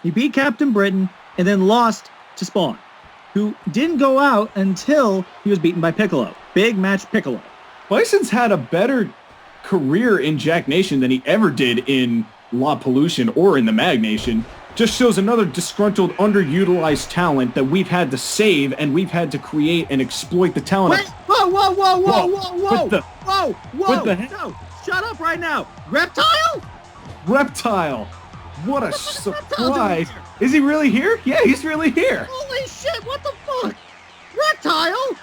Speaker 3: He beat Captain Britain and then lost to Spawn, who didn't go out until he was beaten by Piccolo. Big match Piccolo.
Speaker 1: Bison's had a better career in Jack Nation than he ever did in La Pollution or in the Mag Nation. Just shows another disgruntled, underutilized talent that we've had to save and we've had to create and exploit the talent.
Speaker 3: Wait! Whoa! Whoa! Whoa! Whoa!
Speaker 1: Whoa.
Speaker 3: Whoa! Whoa!
Speaker 1: What the-
Speaker 3: Whoa! Whoa!
Speaker 1: what the heck?
Speaker 3: No! Shut up right now! Reptile!
Speaker 1: Reptile! What a
Speaker 3: What's the Reptile doing
Speaker 1: surprise!
Speaker 3: here?
Speaker 1: Is he really here? Yeah, he's really here.
Speaker 3: Holy shit! What the fuck? Reptile!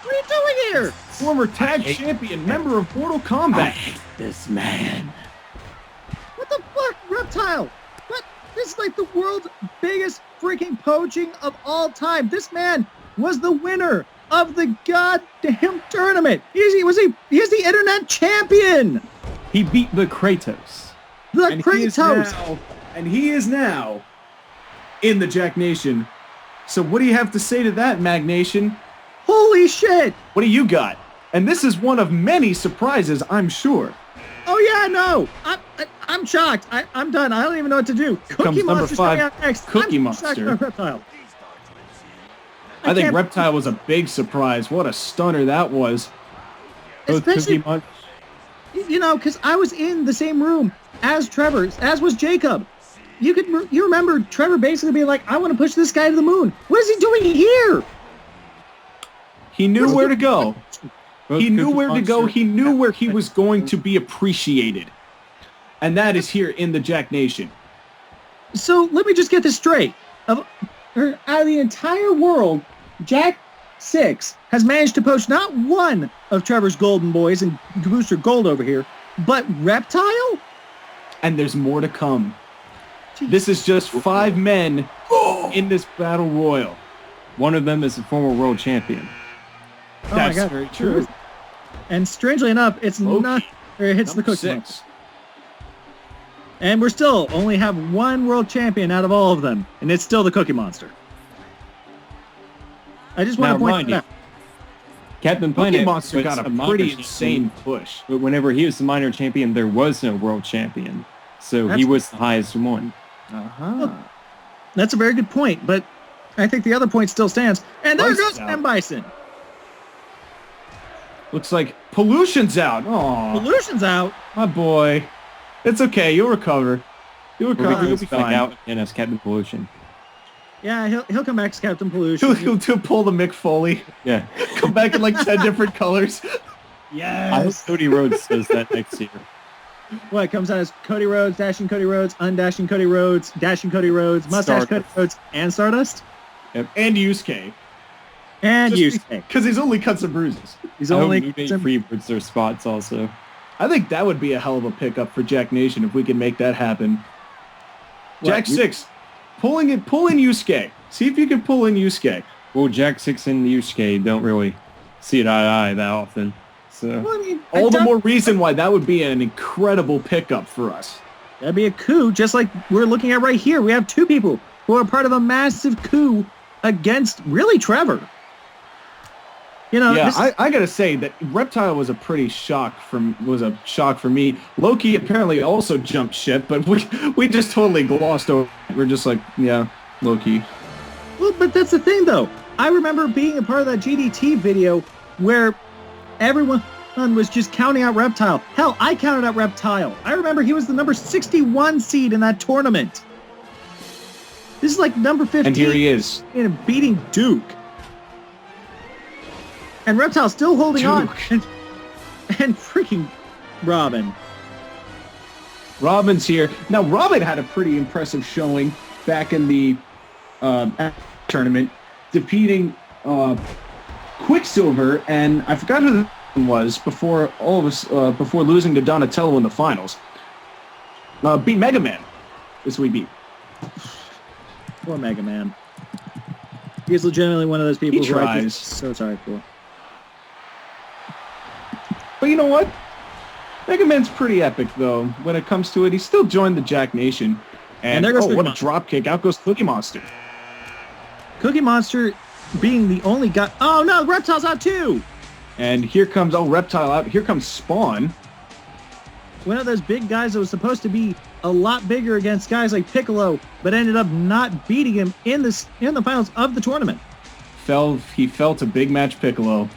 Speaker 3: What are you doing here?
Speaker 1: Former tag champion, member of Mortal Kombat.
Speaker 4: This man.
Speaker 3: What the fuck, Reptile? What? This is like the world's biggest freaking poaching of all time. This man was the winner of the goddamn tournament. He is the internet champion.
Speaker 4: He beat the Kratos.
Speaker 3: The
Speaker 1: And
Speaker 3: Kratos.
Speaker 1: he is now in the Jack Nation. So what do you have to say to that, Mag Nation?
Speaker 3: Holy shit.
Speaker 1: What do you got? And this is one of many surprises, I'm sure.
Speaker 3: Oh yeah, no. I'm shocked. I'm done. I don't even know what to do.
Speaker 1: Comes
Speaker 3: Cookie
Speaker 1: number
Speaker 3: Monster's coming
Speaker 1: 5,
Speaker 3: out next.
Speaker 1: Cookie
Speaker 3: I'm
Speaker 1: Monster.
Speaker 3: shocked about Reptile.
Speaker 1: I think
Speaker 3: can't-
Speaker 1: Reptile was a big surprise. What a stunner that was.
Speaker 4: Both
Speaker 3: Especially,
Speaker 4: Cookie Monster.
Speaker 3: you know, because I was in the same room as Trevor, as was Jacob. You remember Trevor basically being like, I want to push this guy to the moon. What is he doing here?
Speaker 1: He knew where to go.
Speaker 4: Both
Speaker 1: He knew
Speaker 4: Cookie
Speaker 1: where to go.
Speaker 4: Monster
Speaker 1: He knew where he was going to be appreciated. And that is here in the Jack Nation.
Speaker 3: So let me just get this straight. Out of the entire world, Jack 6 has managed to poach not one of Trevor's Golden Boys and Booster Gold over here, but Reptile?
Speaker 1: And there's more to come. This is just 5 men in this battle royal.
Speaker 4: One of them is a former world champion.
Speaker 3: Oh
Speaker 1: That's
Speaker 3: my God.
Speaker 1: very true.
Speaker 3: And strangely enough, it's
Speaker 1: Loki,
Speaker 3: not. Or it hits the
Speaker 1: Number
Speaker 3: Cookie Monster.
Speaker 1: 6.
Speaker 3: And we're still only have one world champion out of all of them, and it's still the Cookie Monster. I just want
Speaker 4: Now,
Speaker 3: to point
Speaker 4: mind
Speaker 3: that
Speaker 4: you,
Speaker 3: out.
Speaker 4: Captain
Speaker 1: Cookie
Speaker 4: Planet
Speaker 1: Monster
Speaker 4: was
Speaker 1: got a
Speaker 4: minor
Speaker 1: pretty
Speaker 4: champion,
Speaker 1: insane push.
Speaker 4: But whenever he was the minor champion, there was no world champion. So he
Speaker 3: That's-
Speaker 4: was the highest one.
Speaker 1: Uh-huh.
Speaker 3: That's a very good point, but I think the other point still stands. And there
Speaker 1: Bison's
Speaker 3: goes
Speaker 1: out.
Speaker 3: M. Bison.
Speaker 1: Looks like Pollution's out. Oh,
Speaker 3: Pollution's out.
Speaker 1: my boy. It's okay. You'll recover. You'll recover.
Speaker 4: He
Speaker 1: You'll
Speaker 4: goes
Speaker 1: be
Speaker 4: back
Speaker 1: fine.
Speaker 4: out again as Captain Pollution.
Speaker 3: Yeah, he'll come back as Captain Pollution.
Speaker 1: He'll pull the Mick Foley.
Speaker 4: Yeah.
Speaker 1: Come back in like 10 different colors.
Speaker 4: I hope
Speaker 3: Yes.
Speaker 4: Cody Rhodes does that next year.
Speaker 3: What it comes out as Cody Rhodes, Dashing Cody Rhodes, Undashing Cody Rhodes, Dashing Cody Rhodes, Mustache Cody
Speaker 4: Stardust.
Speaker 3: Rhodes, and Stardust,
Speaker 1: And Yusuke.
Speaker 3: and Yusuke.
Speaker 1: Because he's only cut some bruises.
Speaker 3: He's
Speaker 4: I hope
Speaker 3: only
Speaker 4: New Day Freebirds their spots also.
Speaker 1: I think that would be a hell of a pickup for Jack Nation if we can make that happen.
Speaker 3: What,
Speaker 1: Jack
Speaker 3: you-
Speaker 1: 6. Pull in Yusuke. See if you can pull in Yusuke.
Speaker 4: Well, Jack 6 and Yusuke don't really see it eye to eye that often. So
Speaker 3: Well, I mean,
Speaker 1: All the
Speaker 3: I
Speaker 1: more reason why that would be an incredible pickup for us.
Speaker 3: That'd be a coup, just like we're looking at right here. We have two people who are part of a massive coup against really Trevor. You know,
Speaker 1: Yeah, I gotta say that Reptile was a shock for me. Loki apparently also jumped ship, but we just totally glossed over. We're just like, yeah, Loki.
Speaker 3: Well, but that's the thing, though. I remember being a part of that GDT video where everyone was just counting out Reptile. Hell, I counted out Reptile. I remember he was the number 61 seed in that tournament. This is like number 15.
Speaker 1: And here he is.
Speaker 3: And beating Duke. And Reptile's still holding on. And freaking Robin.
Speaker 1: Robin's here. Now, Robin had a pretty impressive showing back in the tournament, defeating Quicksilver, and I forgot who the was before all of us, before losing to Donatello in the finals. Beat Mega Man. This we beat.
Speaker 3: Poor Mega Man. He's legitimately one of those people who I
Speaker 1: tries.
Speaker 3: feel so sorry for.
Speaker 1: But you know what? Mega Man's pretty epic, though. When it comes to it, he still joined the Jack Nation. And
Speaker 3: there goes
Speaker 1: what a
Speaker 3: Monster.
Speaker 1: drop kick. Out goes Cookie Monster.
Speaker 3: Cookie Monster being the only guy... Oh, no, Reptile's out, too!
Speaker 1: And here comes, Reptile out. Here comes Spawn.
Speaker 3: One of those big guys that was supposed to be a lot bigger against guys like Piccolo, but ended up not beating him in the finals of the tournament.
Speaker 1: He fell to Big Match Piccolo.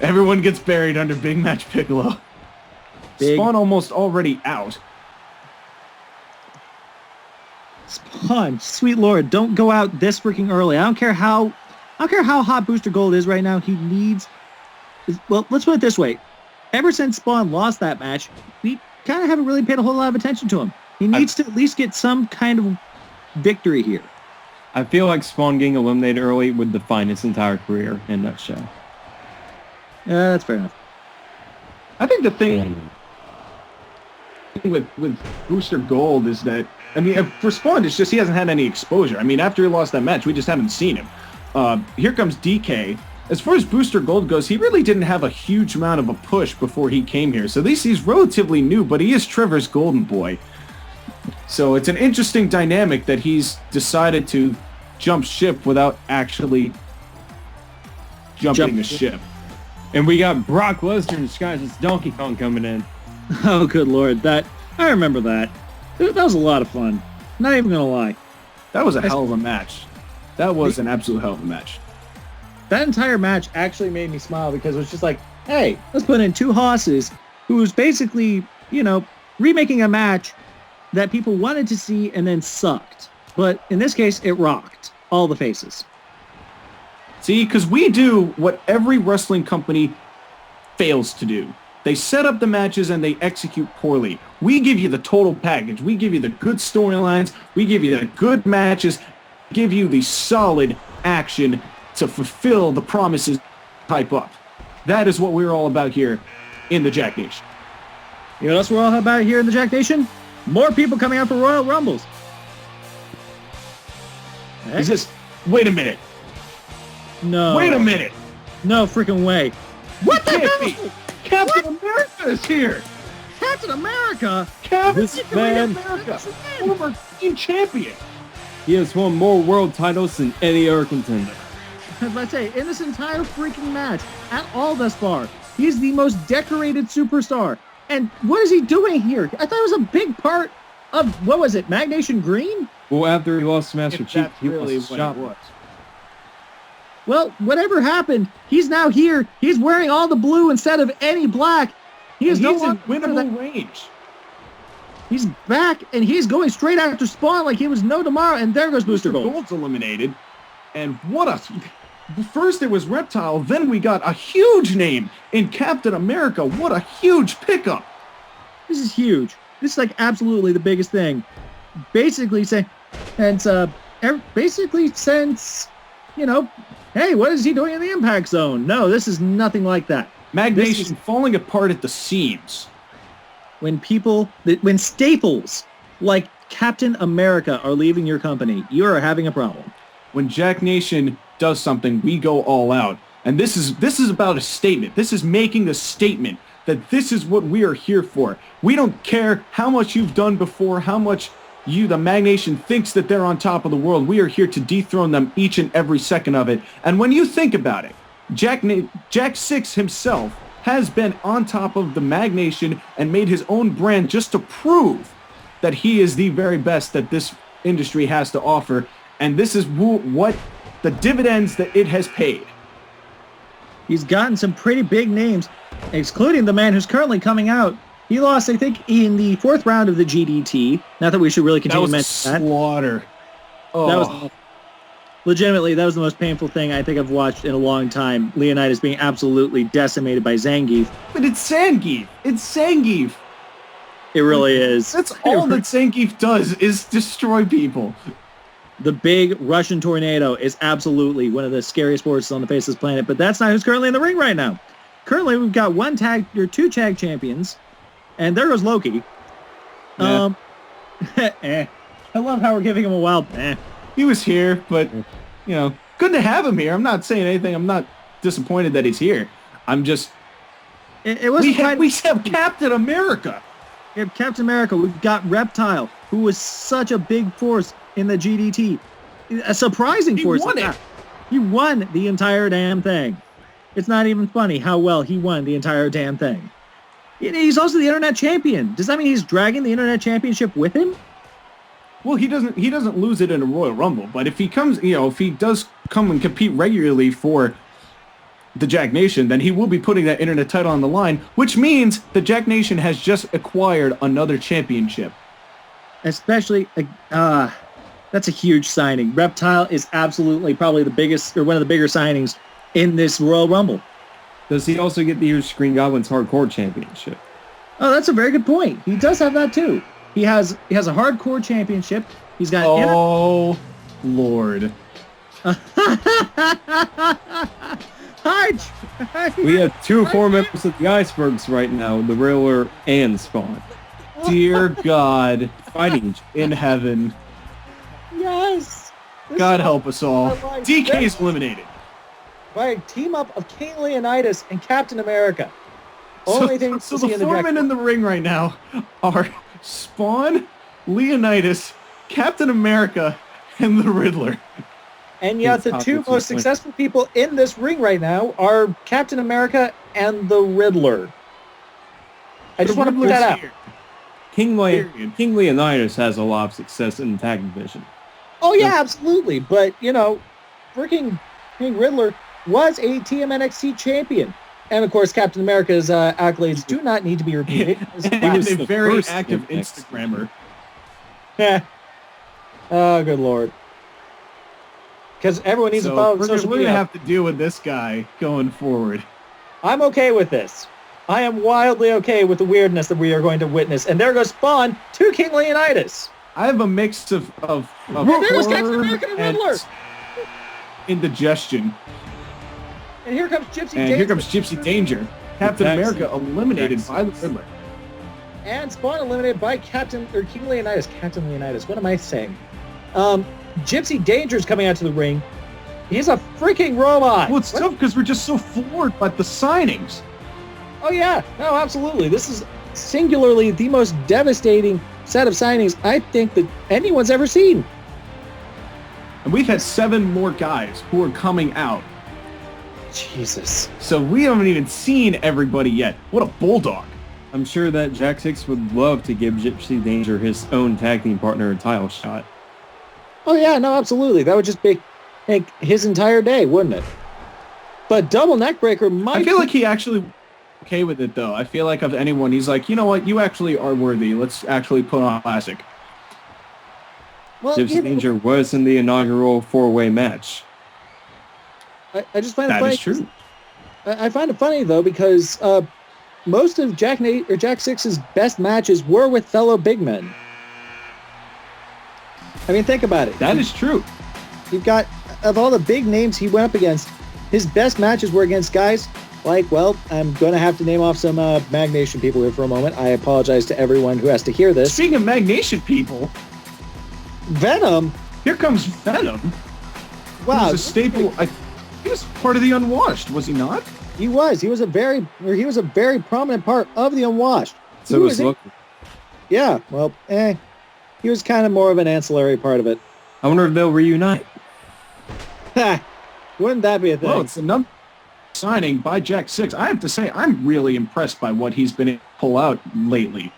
Speaker 1: Everyone gets buried under Big Match Piccolo. Spawn almost already out.
Speaker 3: Spawn, sweet lord, don't go out this freaking early. I don't care how hot Booster Gold is right now. He needs... Well, let's put it this way. Ever since Spawn lost that match, we kind of haven't really paid a whole lot of attention to him. He needs to at least get some kind of victory here.
Speaker 4: I feel like Spawn getting eliminated early would define his entire career in a nutshell.
Speaker 3: Yeah, that's fair enough.
Speaker 1: I think the thing with Booster Gold is that, I mean, for Spawn, it's just he hasn't had any exposure. I mean, after he lost that match, we just haven't seen him. Here comes DK. As far as Booster Gold goes, he really didn't have a huge amount of a push before he came here. So he's relatively new, but he is Trevor's golden boy. So it's an interesting dynamic that he's decided to jump ship without actually jumping the ship.
Speaker 4: And we got Brock Lesnar in disguise as Donkey Kong coming in.
Speaker 3: Oh, good lord. I remember that. That was a lot of fun. Not even going to lie.
Speaker 1: That was a hell of a match. That was an absolute hell of a match.
Speaker 3: That entire match actually made me smile because it was just like, hey, let's put in two hosses who's basically, remaking a match that people wanted to see and then sucked. But in this case, it rocked all the faces.
Speaker 1: See, because we do what every wrestling company fails to do. They set up the matches and they execute poorly. We give you the total package. We give you the good storylines. We give you the good matches. Give you the solid action to fulfill the promises type up. That is what we're all about here in the Jack Nation.
Speaker 3: You know what else we're all about here in the Jack Nation? More people coming out for Royal Rumbles.
Speaker 1: Is this... Wait a minute.
Speaker 3: No.
Speaker 1: Wait a minute.
Speaker 3: No freaking way. What the
Speaker 1: Can't
Speaker 3: hell?
Speaker 1: be. Captain America is here.
Speaker 3: Captain America?
Speaker 1: Captain
Speaker 4: man-
Speaker 1: America, former team champion.
Speaker 4: He has won more world titles than any other contender.
Speaker 3: As I say, in this entire freaking match, at all thus far, he's the most decorated superstar. And what is he doing here? I thought it was a big part of, what was it, Magnation Green?
Speaker 4: Well, after he lost to Master
Speaker 1: If
Speaker 4: Chief,
Speaker 1: that's
Speaker 4: he
Speaker 1: really
Speaker 4: was
Speaker 1: what
Speaker 4: shot.
Speaker 1: it was.
Speaker 3: Well, whatever happened, he's now here. He's wearing all the blue instead of any black. He is no
Speaker 1: He's in
Speaker 3: longer
Speaker 1: winnable range.
Speaker 3: He's back, and he's going straight after Spawn like he was no tomorrow, and there goes Booster Gold.
Speaker 1: Gold's eliminated. And what a... First it was Reptile, then we got a huge name in Captain America. What a huge pickup.
Speaker 3: This is huge. This is like absolutely the biggest thing. Basically saying, and basically since, hey, what is he doing in the Impact Zone? No, this is nothing like that.
Speaker 1: Magnation falling apart at the seams.
Speaker 3: When staples like Captain America are leaving your company, you are having a problem.
Speaker 1: When Jack Nation does something, we go all out. And this is about a statement. This is making a statement that this is what we are here for. We don't care how much you've done before, how much the Mag Nation thinks that they're on top of the world. We are here to dethrone them each and every second of it. And when you think about it, Jack Six himself has been on top of the Mag Nation and made his own brand just to prove that he is the very best that this industry has to offer. And this is what the dividends that it has paid.
Speaker 3: He's gotten some pretty big names, excluding the man who's currently coming out. He lost, I think, in the 4th round of the GDT. Not that we should really continue to mention that.
Speaker 1: Slaughter. Oh.
Speaker 3: That was legitimately, that was the most painful thing I think I've watched in a long time. Leonidas being absolutely decimated by Zangief.
Speaker 1: But it's Zangief. It's Zangief.
Speaker 3: It really is.
Speaker 1: That's all that Zangief does is destroy people.
Speaker 3: The big Russian tornado is absolutely one of the scariest forces on the face of this planet, but that's not who's currently in the ring right now. Currently, we've got 2 tag champions, and there goes Loki.
Speaker 1: Yeah.
Speaker 3: I love how we're giving him a wild
Speaker 1: He was here, but, good to have him here. I'm not saying anything. I'm not disappointed that he's here. I'm just... We have Captain America.
Speaker 3: We have Captain America. We've got Reptile, who was such a big force in the GDT. A surprising force.
Speaker 1: He won it.
Speaker 3: He won the entire damn thing. It's not even funny how well he won the entire damn thing. He's also the Internet Champion. Does that mean he's dragging the Internet Championship with him?
Speaker 1: Well, he doesn't lose it in a Royal Rumble, but if he comes, if he does come and compete regularly for the Jack Nation, then he will be putting that Internet title on the line, which means the Jack Nation has just acquired another championship.
Speaker 3: Especially, that's a huge signing. Reptile is absolutely probably the biggest, or one of the bigger signings in this Royal Rumble.
Speaker 4: Does he also get the use Green Goblin's Hardcore Championship?
Speaker 3: Oh, that's a very good point. He does have that too. He has a Hardcore Championship. He's got.
Speaker 1: Lord.
Speaker 4: We have 2 former members of the Icebergs right now, the Riddler and Spawn.
Speaker 1: Dear God,
Speaker 4: Fighting
Speaker 1: in heaven.
Speaker 2: Yes.
Speaker 1: God help us all.
Speaker 2: like
Speaker 1: DK's eliminated.
Speaker 2: By a team up of King Leonidas and Captain America. Only thing
Speaker 1: So
Speaker 2: to see
Speaker 1: the
Speaker 2: in the
Speaker 1: 4
Speaker 2: Jack-
Speaker 1: men in the ring right now are Spawn, Leonidas, Captain America, and the Riddler.
Speaker 2: And yet the 2 most successful people in this ring right now are Captain America and the Riddler. I just want to put that out.
Speaker 1: Here.
Speaker 4: King Leonidas has a lot of success in the tag division.
Speaker 2: Oh yeah, absolutely. But freaking King Riddler was a TMNXT champion. And of course, Captain America's accolades do not need to be repeated.
Speaker 1: And
Speaker 4: was
Speaker 1: a
Speaker 4: the
Speaker 1: very
Speaker 4: first
Speaker 1: active
Speaker 4: next.
Speaker 1: Instagrammer.
Speaker 2: Oh, good Lord. Because everyone needs to follow social
Speaker 1: We're going
Speaker 2: media.
Speaker 1: to have to deal with this guy going forward.
Speaker 2: I'm okay with this. I am wildly okay with the weirdness that we are going to witness. And there goes Spawn to King Leonidas.
Speaker 1: I have a mix of
Speaker 2: There goes Captain
Speaker 1: horror
Speaker 2: America and
Speaker 1: and
Speaker 2: Riddler.
Speaker 1: indigestion.
Speaker 2: And here comes Gypsy
Speaker 1: And
Speaker 2: Danger.
Speaker 1: here comes Gypsy Danger. Captain
Speaker 4: Jackson.
Speaker 1: America eliminated by the Riddler.
Speaker 2: And Spawn eliminated by King Leonidas. Captain Leonidas. What am I saying? Gypsy Danger's coming out to the ring. He's a freaking robot.
Speaker 1: Well, it's tough because we're just so floored by the signings.
Speaker 2: Oh, yeah. No, absolutely. This is singularly the most devastating set of signings I think that anyone's ever seen.
Speaker 1: And we've had 7 more guys who are coming out.
Speaker 2: Jesus.
Speaker 1: So we haven't even seen everybody yet. What a bulldog.
Speaker 4: I'm sure that Jack Six would love to give Gypsy Danger his own tag team partner a title shot.
Speaker 2: Oh, yeah. No, absolutely. That would just make his entire day, wouldn't it? But Double Neckbreaker might...
Speaker 1: I feel like he actually okay with it, though. I feel like of anyone, he's like, you know what? You actually are worthy. Let's actually put on a classic.
Speaker 2: Well,
Speaker 4: Gypsy Danger was in the inaugural 4-way match.
Speaker 2: I just find it
Speaker 1: That
Speaker 2: funny.
Speaker 1: is true.
Speaker 2: I find it funny, though, because most of Jack Six's best matches were with fellow big men. I mean, think about it.
Speaker 1: That is true.
Speaker 2: You've got, of all the big names he went up against, his best matches were against guys like, well, I'm going to have to name off some Mag Nation people here for a moment. I apologize to everyone who has to hear this.
Speaker 1: Speaking of Mag Nation people,
Speaker 2: Venom.
Speaker 1: here comes Venom.
Speaker 2: Wow.
Speaker 1: He was a staple. He was part of the Unwashed, was he not?
Speaker 2: He was. He was a very prominent part of the Unwashed.
Speaker 4: So
Speaker 2: Who
Speaker 4: was
Speaker 2: is it?
Speaker 4: Loki.
Speaker 2: Yeah, well, He was kind of more of an ancillary part of it.
Speaker 4: I wonder if they'll reunite.
Speaker 2: Ha! Wouldn't that be a thing?
Speaker 1: Well, it's another signing by Jack 6. I have to say, I'm really impressed by what he's been able to pull out lately.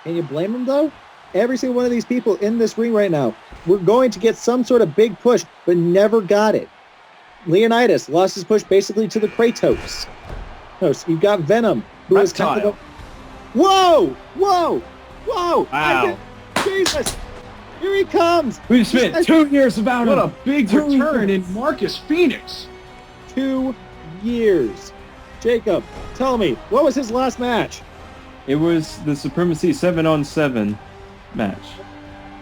Speaker 2: Can you blame him, though? Every single one of these people in this ring right now, we're going to get some sort of big push, but never got it. Leonidas lost his push basically to the Kratos. No, so you've got Venom, who is kind of... Whoa! Whoa! Whoa!
Speaker 1: Wow.
Speaker 2: Jesus! Here he comes!
Speaker 4: We spent 2 years about
Speaker 1: What
Speaker 4: him.
Speaker 1: a big return in Marcus Phoenix.
Speaker 2: 2 years. Jacob, tell me, what was his last match?
Speaker 4: It was the Supremacy 7-on-7 match.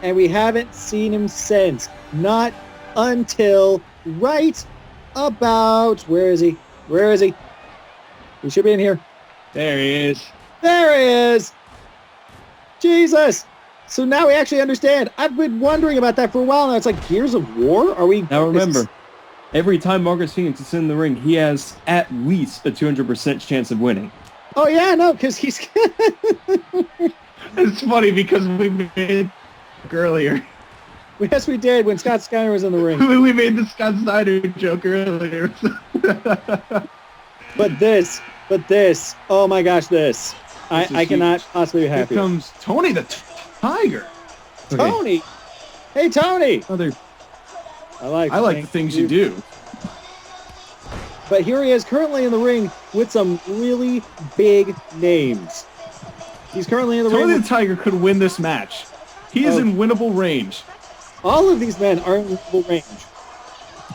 Speaker 2: And we haven't seen him since. Not until right about... Where is he? Where is he? He should be in here.
Speaker 1: There he is.
Speaker 2: There he is! Jesus! So now we actually understand. I've been wondering about that for a while now. It's like Gears of War? Are we...
Speaker 4: Now remember, every time Marcus Phoenix is in the ring, he has at least a 200% chance of winning.
Speaker 2: Oh, yeah, no, because he's...
Speaker 1: It's funny because we made it earlier.
Speaker 2: Yes, we did when Scott Steiner was in the ring.
Speaker 1: We made the Scott Snyder joke earlier.
Speaker 2: But this, oh my gosh, this. I cannot possibly be
Speaker 1: Here
Speaker 2: happy.
Speaker 1: comes Tony the Tiger.
Speaker 2: Tony! Hey, Tony!
Speaker 1: Other,
Speaker 2: I like
Speaker 1: the things you do.
Speaker 2: But here he is currently in the ring with some really big names. He's currently in the ring.
Speaker 1: Tony the Tiger could win this match. He is in winnable range.
Speaker 2: All of these men are in winnable range.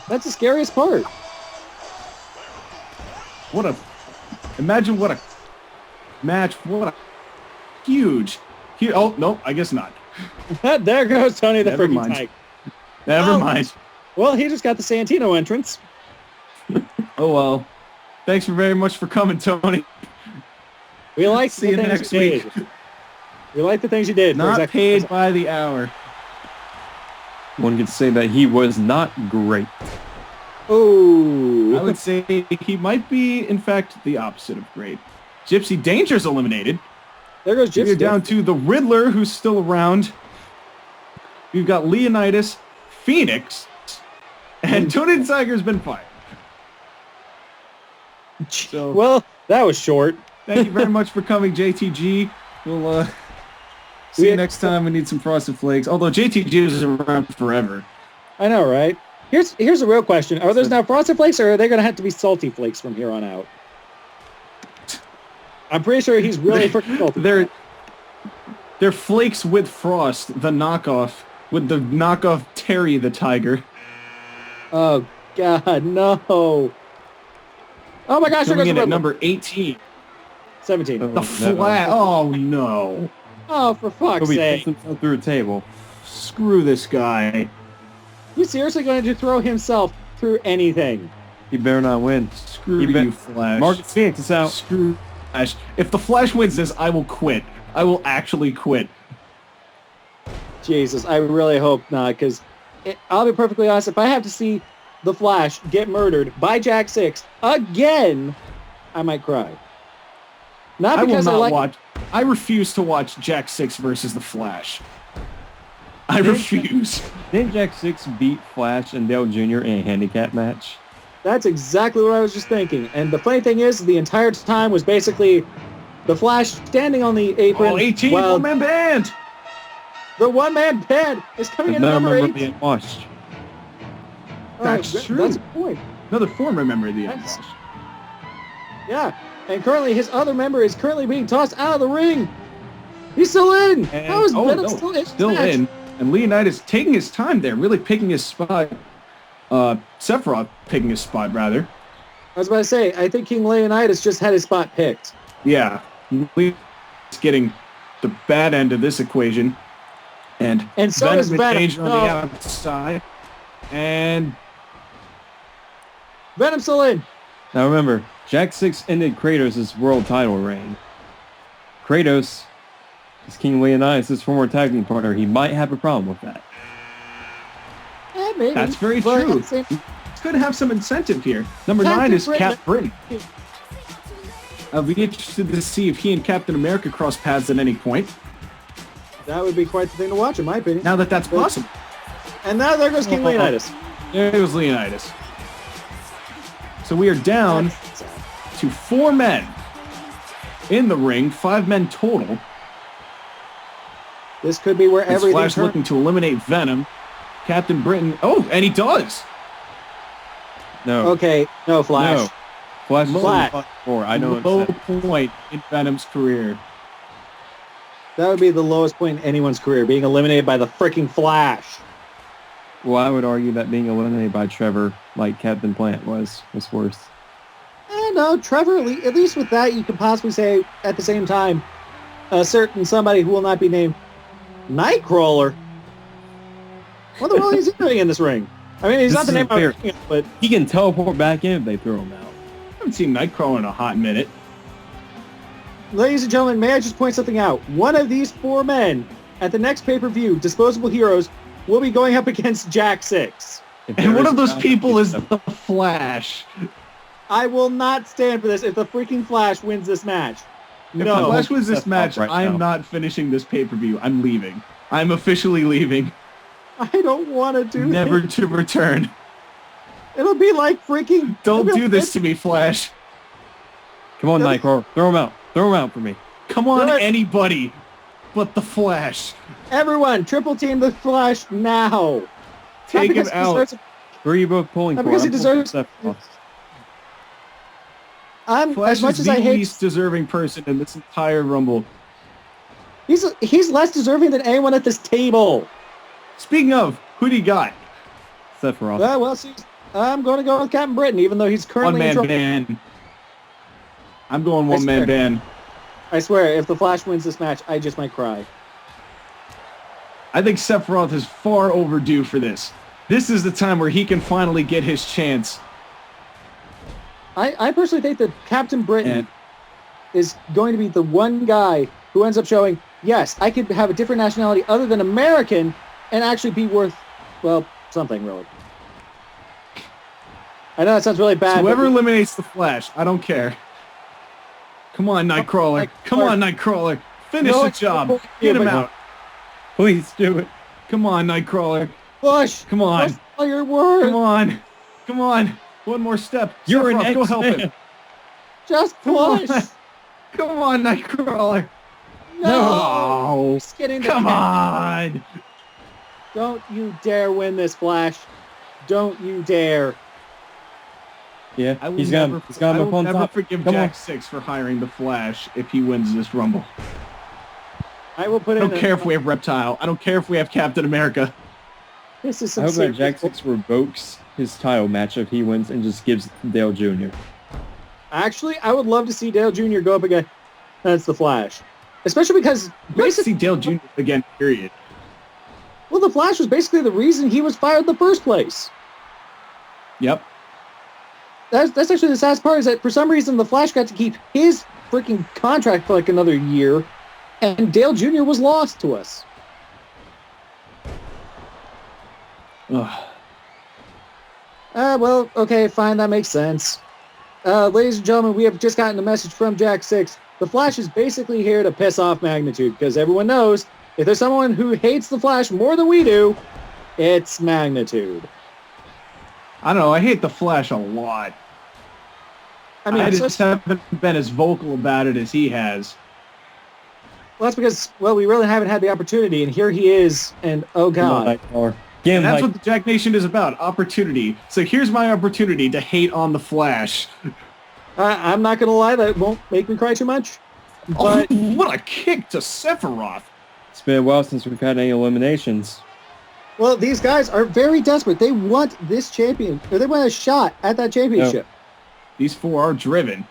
Speaker 2: That's the scariest part.
Speaker 1: Imagine what a match, what a huge, oh, no, I guess not.
Speaker 2: There goes Tony the
Speaker 1: Never
Speaker 2: freaking
Speaker 1: mind.
Speaker 2: Tiger.
Speaker 1: Never mind.
Speaker 2: Well, he just got the Santino entrance.
Speaker 1: Oh, well. Thanks very much for coming, Tony.
Speaker 2: We like
Speaker 1: See you
Speaker 2: the things
Speaker 1: next
Speaker 2: you
Speaker 1: week.
Speaker 2: did. We like the things you did.
Speaker 1: Not paid by the hour.
Speaker 4: One could say that he was not great.
Speaker 2: Oh,
Speaker 1: I would say he might be, in fact, the opposite of great. Gypsy Danger's eliminated.
Speaker 2: there goes
Speaker 1: You're
Speaker 2: Gypsy.
Speaker 1: down to the Riddler, who's still around. You've got Leonidas, Phoenix, and Tony the Tiger's been fired. So,
Speaker 2: Well, that was short.
Speaker 1: thank you very much for coming, JTG. We'll see you next time. We need some Frosted Flakes. Although JTG is around forever.
Speaker 2: I know, right? Here's a real question. Are those now Frosted Flakes, or are they going to have to be Salty Flakes from here on out? I'm pretty sure he's really freaking salty.
Speaker 1: They're Flakes with Frost, the knockoff, with the knockoff Terry the Tiger.
Speaker 2: Oh, God, no. Oh, my gosh.
Speaker 1: Coming in at
Speaker 2: Riddler.
Speaker 1: number 18.
Speaker 2: 17.
Speaker 1: The Flat. Oh, no.
Speaker 2: Oh, for fuck's
Speaker 4: Kobe
Speaker 2: sake.
Speaker 4: puts himself through a table.
Speaker 1: Screw this guy.
Speaker 2: He's seriously going to throw himself through anything.
Speaker 4: He better not win.
Speaker 1: Screw
Speaker 4: He bet-
Speaker 1: you, Flash.
Speaker 4: Marcus Phoenix is out.
Speaker 1: Screw Flash. If the Flash wins this, I will quit. I will actually quit.
Speaker 2: Jesus, I really hope not, because I'll be perfectly honest, if I have to see the Flash get murdered by Jack 6 again, I might cry. Not
Speaker 1: I will
Speaker 2: because
Speaker 1: not
Speaker 2: like
Speaker 1: watch. I refuse to watch Jack 6 versus the Flash. I refuse.
Speaker 4: Didn't Jack 6 beat Flash and Dale Jr. in a handicap match?
Speaker 2: That's exactly what I was just thinking. And the funny thing is, the entire time was basically the Flash standing on the apron.
Speaker 1: Oh, 18
Speaker 2: while
Speaker 1: one-man band.
Speaker 2: the one-man band is coming in
Speaker 4: I
Speaker 2: at number
Speaker 4: remember
Speaker 2: 8.
Speaker 4: being washed.
Speaker 1: That's true.
Speaker 2: That's a point.
Speaker 1: Another former member of the
Speaker 2: That's-
Speaker 1: Unwashed.
Speaker 2: Yeah. And currently, his other member is currently being tossed out of the ring. He's still in.
Speaker 1: And-
Speaker 2: How is
Speaker 1: oh,
Speaker 2: Venom
Speaker 1: no,
Speaker 2: still in?
Speaker 1: Still
Speaker 2: this match?
Speaker 1: in. And Leonidas taking his time there, really picking his spot. Sephiroth picking his spot, rather.
Speaker 2: I was about to say, I think King Leonidas just had his spot picked.
Speaker 1: Yeah. Leonidas getting the bad end of this equation. And
Speaker 2: So
Speaker 1: Venom
Speaker 2: is
Speaker 1: and
Speaker 2: Venom.
Speaker 1: Danger on
Speaker 2: No.
Speaker 1: the outside. And
Speaker 2: Venom's still in.
Speaker 4: Now remember, Jack 6 ended Kratos' world title reign. Kratos is King Leonidas' former tag team partner. He might have a problem with that.
Speaker 2: Maybe.
Speaker 1: that's very
Speaker 2: But at
Speaker 1: true.
Speaker 2: the same-
Speaker 1: It's good to have some incentive here. Number
Speaker 2: Captain
Speaker 1: 9 is
Speaker 2: Britain.
Speaker 1: Cap Britain. I'll be interested to see if he and Captain America cross paths at any point.
Speaker 2: That would be quite the thing to watch, in my opinion.
Speaker 1: Now that that's possible.
Speaker 2: And now there goes King Leonidas.
Speaker 1: There goes Leonidas. So we are down to 4 men in the ring, 5 men total.
Speaker 2: This could be where
Speaker 1: It's
Speaker 2: everything
Speaker 1: Flash
Speaker 2: turns.
Speaker 1: looking to eliminate Venom. Captain Britain. Oh, and he does.
Speaker 4: No.
Speaker 2: Okay, no, Flash.
Speaker 4: No. Flash is
Speaker 2: Flash.
Speaker 4: only 4. I know
Speaker 1: Low
Speaker 4: it's
Speaker 1: point in Venom's career.
Speaker 2: That would be the lowest point in anyone's career, being eliminated by the freaking Flash.
Speaker 4: Well, I would argue that being eliminated by Trevor, like Captain Plant, was worse.
Speaker 2: No, Trevor, at least with that, you could possibly say, at the same time, a certain somebody who will not be named Nightcrawler. What the hell is he doing in this ring? I mean, he's
Speaker 4: This
Speaker 2: not the
Speaker 4: isn't
Speaker 2: name
Speaker 4: fair.
Speaker 2: of it, but
Speaker 4: He can teleport back in if they throw him out.
Speaker 1: I haven't seen Nightcrawler in a hot minute.
Speaker 2: ladies and gentlemen, may I just point something out? One of these 4 men at the next pay-per-view, Disposable Heroes, will be going up against Jack 6.
Speaker 4: If
Speaker 1: And
Speaker 4: there
Speaker 1: one
Speaker 4: is
Speaker 1: of those
Speaker 4: a-
Speaker 1: people is the Flash.
Speaker 2: I will not stand for this if the freaking Flash wins this match.
Speaker 1: If the
Speaker 2: No.
Speaker 1: Flash wins this
Speaker 4: That's
Speaker 1: match,
Speaker 4: right
Speaker 1: I am
Speaker 4: now.
Speaker 1: not finishing this pay-per-view. I'm leaving. I'm officially leaving.
Speaker 2: I don't want to do
Speaker 1: Never
Speaker 2: this.
Speaker 1: to return.
Speaker 2: It'll be like freaking...
Speaker 1: Don't do this to me, Flash.
Speaker 4: Come on, Nightcrawler. Throw him out. Throw him out for me.
Speaker 1: Come on,
Speaker 2: Do it.
Speaker 1: anybody but the Flash.
Speaker 2: Everyone, triple team the Flash now.
Speaker 1: Take
Speaker 2: Not
Speaker 1: him
Speaker 2: because he
Speaker 1: out.
Speaker 2: deserves it.
Speaker 4: Who are you both pulling
Speaker 2: Not
Speaker 4: for?
Speaker 2: because he
Speaker 4: I'm pulling for
Speaker 2: deserves-
Speaker 4: Sephiroth.
Speaker 1: Flash
Speaker 2: As much
Speaker 1: is
Speaker 2: as
Speaker 1: the
Speaker 2: I hate...
Speaker 1: least deserving person in this entire Rumble.
Speaker 2: He's less deserving than anyone at this table.
Speaker 1: Speaking of, who do you got?
Speaker 4: Sephiroth.
Speaker 2: Well, see, I'm going to go with Captain Britain, even though he's currently in
Speaker 1: One-man
Speaker 2: trouble.
Speaker 1: band. I'm going one-man
Speaker 2: swear.
Speaker 1: band.
Speaker 2: I swear, if the Flash wins this match, I just might cry.
Speaker 1: I think Sephiroth is far overdue for this. This is the time where he can finally get his chance.
Speaker 2: I personally think that Captain Britain
Speaker 1: And
Speaker 2: is going to be the one guy who ends up showing, yes, I could have a different nationality other than American and actually be worth, well, something really. I know that sounds really bad.
Speaker 1: whoever
Speaker 2: but
Speaker 1: eliminates the Flash, I don't care. Come on, Nightcrawler. Come on, Nightcrawler. Finish
Speaker 2: No,
Speaker 1: the
Speaker 2: it's
Speaker 1: job.
Speaker 2: not-
Speaker 1: Get him
Speaker 2: but-
Speaker 1: out.
Speaker 4: Please do it.
Speaker 1: Come on, Nightcrawler.
Speaker 2: Push!
Speaker 1: Come on.
Speaker 2: Push all your words!
Speaker 1: Come on. Come on. One more step.
Speaker 4: You're an
Speaker 1: Sephiroth, go help
Speaker 4: X-Man.
Speaker 1: him.
Speaker 2: Just
Speaker 1: Come on.
Speaker 2: push!
Speaker 1: Come on, Nightcrawler.
Speaker 2: No! Just get into
Speaker 1: Come
Speaker 2: that.
Speaker 1: on.
Speaker 2: Don't you dare win this, Flash. Don't you dare.
Speaker 4: Yeah,
Speaker 1: I will
Speaker 4: he's got
Speaker 1: never,
Speaker 4: him. He's got
Speaker 1: I
Speaker 4: him
Speaker 1: will
Speaker 4: up on
Speaker 1: never
Speaker 4: top.
Speaker 1: forgive
Speaker 4: Come
Speaker 1: Jack
Speaker 4: on.
Speaker 1: 6 for hiring the Flash if he wins this Rumble.
Speaker 2: I will put
Speaker 1: I
Speaker 2: in
Speaker 1: don't care if we have Reptile. I don't care if we have Captain America.
Speaker 2: This is
Speaker 4: I
Speaker 2: some
Speaker 4: hope that
Speaker 2: serious...
Speaker 4: Jack 6 revokes his title match if he wins and just gives Dale Jr.
Speaker 2: Actually, I would love to see Dale Jr. go up again. That's the Flash. Especially because
Speaker 1: Let's
Speaker 2: basically,
Speaker 1: see Dale Jr. again, period.
Speaker 2: well, the Flash was basically the reason he was fired in the first place.
Speaker 1: Yep.
Speaker 2: That's actually the saddest part is that for some reason the Flash got to keep his freaking contract for like another year, and Dale Jr. was lost to us.
Speaker 1: Ugh.
Speaker 2: Well, okay, fine, that makes sense. Ladies and gentlemen, we have just gotten a message from Jack 6. The Flash is basically here to piss off Magnitude, because everyone knows if there's someone who hates the Flash more than we do, it's Magnitude.
Speaker 1: I don't know. I hate the Flash a lot.
Speaker 2: I mean,
Speaker 1: I
Speaker 2: so-
Speaker 1: just haven't been as vocal about it as he has.
Speaker 2: well, that's because, well, we really haven't had the opportunity, and here he is, and oh
Speaker 4: Come on,
Speaker 2: god.
Speaker 4: Nightcrawler. Get him,
Speaker 1: And that's
Speaker 4: Night-
Speaker 1: what the Jack Nation is about, opportunity. So here's my opportunity to hate on the Flash.
Speaker 2: I'm not going to lie, that won't make me cry too much, but
Speaker 1: Oh, what a kick to Sephiroth.
Speaker 4: It's been a while since we've had any eliminations.
Speaker 2: well, these guys are very desperate. They want this champion, or they want a shot at that championship.
Speaker 1: These 4 are driven.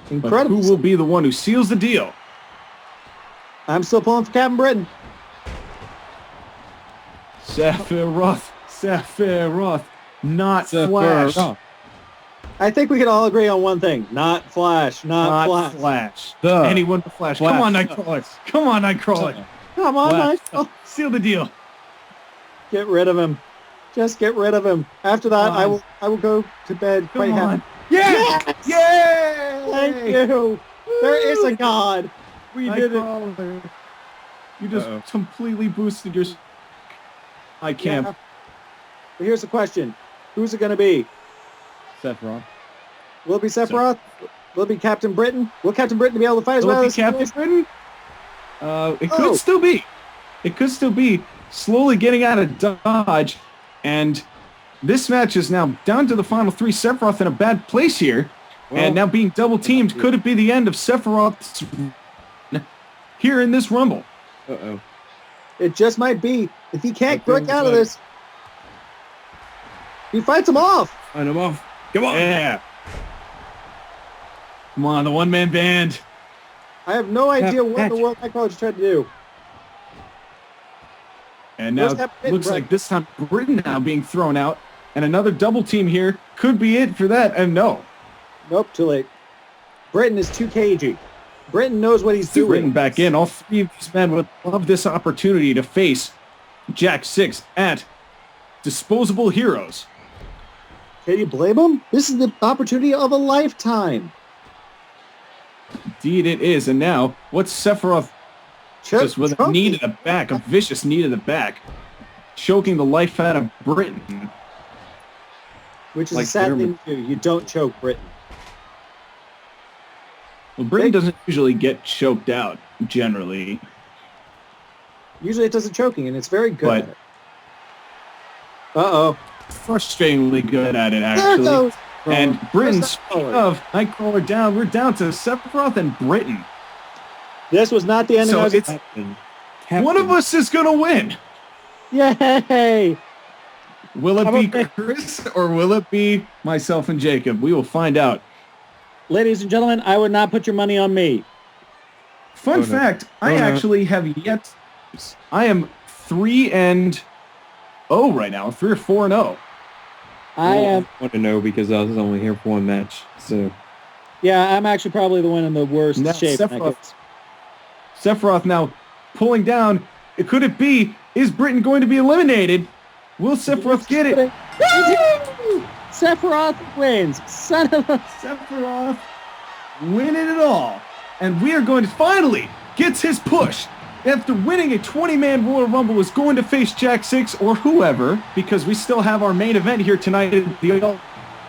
Speaker 1: But
Speaker 2: Incredible.
Speaker 1: who will be the one who seals the deal?
Speaker 2: I'm still pulling for Captain Britain.
Speaker 1: Sephiroth. Sephiroth. Not Flash.
Speaker 4: Sephiroth.
Speaker 2: I think we can all agree on one thing. Not Flash. Not,
Speaker 1: Not
Speaker 2: Flash.
Speaker 1: Flash.
Speaker 4: Duh.
Speaker 1: Anyone but Flash. Come
Speaker 4: Flash.
Speaker 1: on, Nightcrawler. Come on, Nightcrawler.
Speaker 2: Come on,
Speaker 4: Flash.
Speaker 2: Michael.
Speaker 1: Seal the deal.
Speaker 2: Get rid of him. Just get rid of him. After that,
Speaker 1: Come on.
Speaker 2: I will go to bed quite
Speaker 1: Come
Speaker 2: happy.
Speaker 1: on. Yes! Yay!
Speaker 2: Thank you. There is a God.
Speaker 1: We
Speaker 2: did it.
Speaker 1: Nightcrawler. You just completely boosted your... I can't.
Speaker 2: Yeah. But here's the question. Who's it going to be?
Speaker 4: Sephiroth.
Speaker 2: Will it be Sephiroth? Will it be Captain Britain? Will Captain Britain be able to fight as
Speaker 1: Will
Speaker 2: well
Speaker 1: it be
Speaker 2: as
Speaker 1: Captain Britain? It could still be. It could still be slowly getting out of dodge. And this match is now down to the final three. Sephiroth in a bad place here.
Speaker 2: Well,
Speaker 1: and now being double teamed. Could it be the end of Sephiroth's here in this Rumble?
Speaker 4: Uh-oh.
Speaker 2: It just might be. If he can't break out of this, he fights him off.
Speaker 4: Fight him off. Come on.
Speaker 1: Yeah. Come on, the one-man band.
Speaker 2: I have no idea what in the world Nightcrawler tried to do.
Speaker 1: And now it looks like this time Britain now being thrown out. And another double team here could be it for that. And no.
Speaker 2: Nope, too late. Britain is too cagey. Britain knows what he's doing.
Speaker 1: Britain back in. All three of these men would love this opportunity to face Jack 6 at Disposable Heroes.
Speaker 2: Can you blame him? This is the opportunity of a lifetime.
Speaker 1: Indeed it is. And now, what's Sephiroth just with a knee to the back, a vicious knee to the back, choking the life out of Britain.
Speaker 2: Which is a sad thing to do. You don't choke Britain.
Speaker 1: Well, Britain doesn't usually get choked out, generally.
Speaker 2: Usually it does the choking, and it's very good at it. Uh-oh.
Speaker 1: Frustratingly good at it, actually. And Britain, speaking of Nightcrawler down, we're down to Sephiroth and Britain.
Speaker 2: This was not the ending I was
Speaker 1: expecting. One of us is going to win.
Speaker 2: Yay!
Speaker 1: Will it be Chris or will it be myself and Jacob? We will find out.
Speaker 2: Ladies and gentlemen, I would not put your money on me.
Speaker 1: Fun fact, I actually have yet... I am 3-0 right now. 3 or 4-0.
Speaker 4: I want to know because I was only here for one match. So,
Speaker 2: yeah, I'm actually probably the one in the worst shape.
Speaker 1: Sephiroth now pulling down. Could it be? Is Britain going to be eliminated? Will Sephiroth get it?
Speaker 2: Sephiroth wins. Son of a...
Speaker 1: Sephiroth winning it all. And we are going to finally gets his push. After winning a 20-man Royal Rumble, is going to face Jack 6 or whoever, because we still have our main event here tonight at the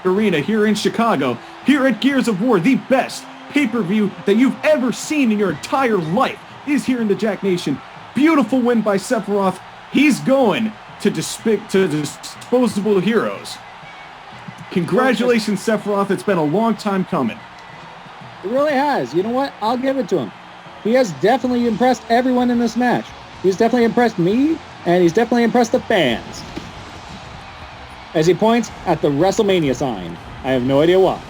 Speaker 1: Arena here in Chicago. Here at Gears of War, the best pay-per-view that you've ever seen in your entire life is here in the Jack Nation. Beautiful win by Sephiroth. He's going to Disposable Heroes. Congratulations, Sephiroth. It's been a long time coming.
Speaker 2: It really has. You know what? I'll give it to him. He has definitely impressed everyone in this match. He's definitely impressed me, and he's definitely impressed the fans. As he points at the WrestleMania sign. I have no idea why.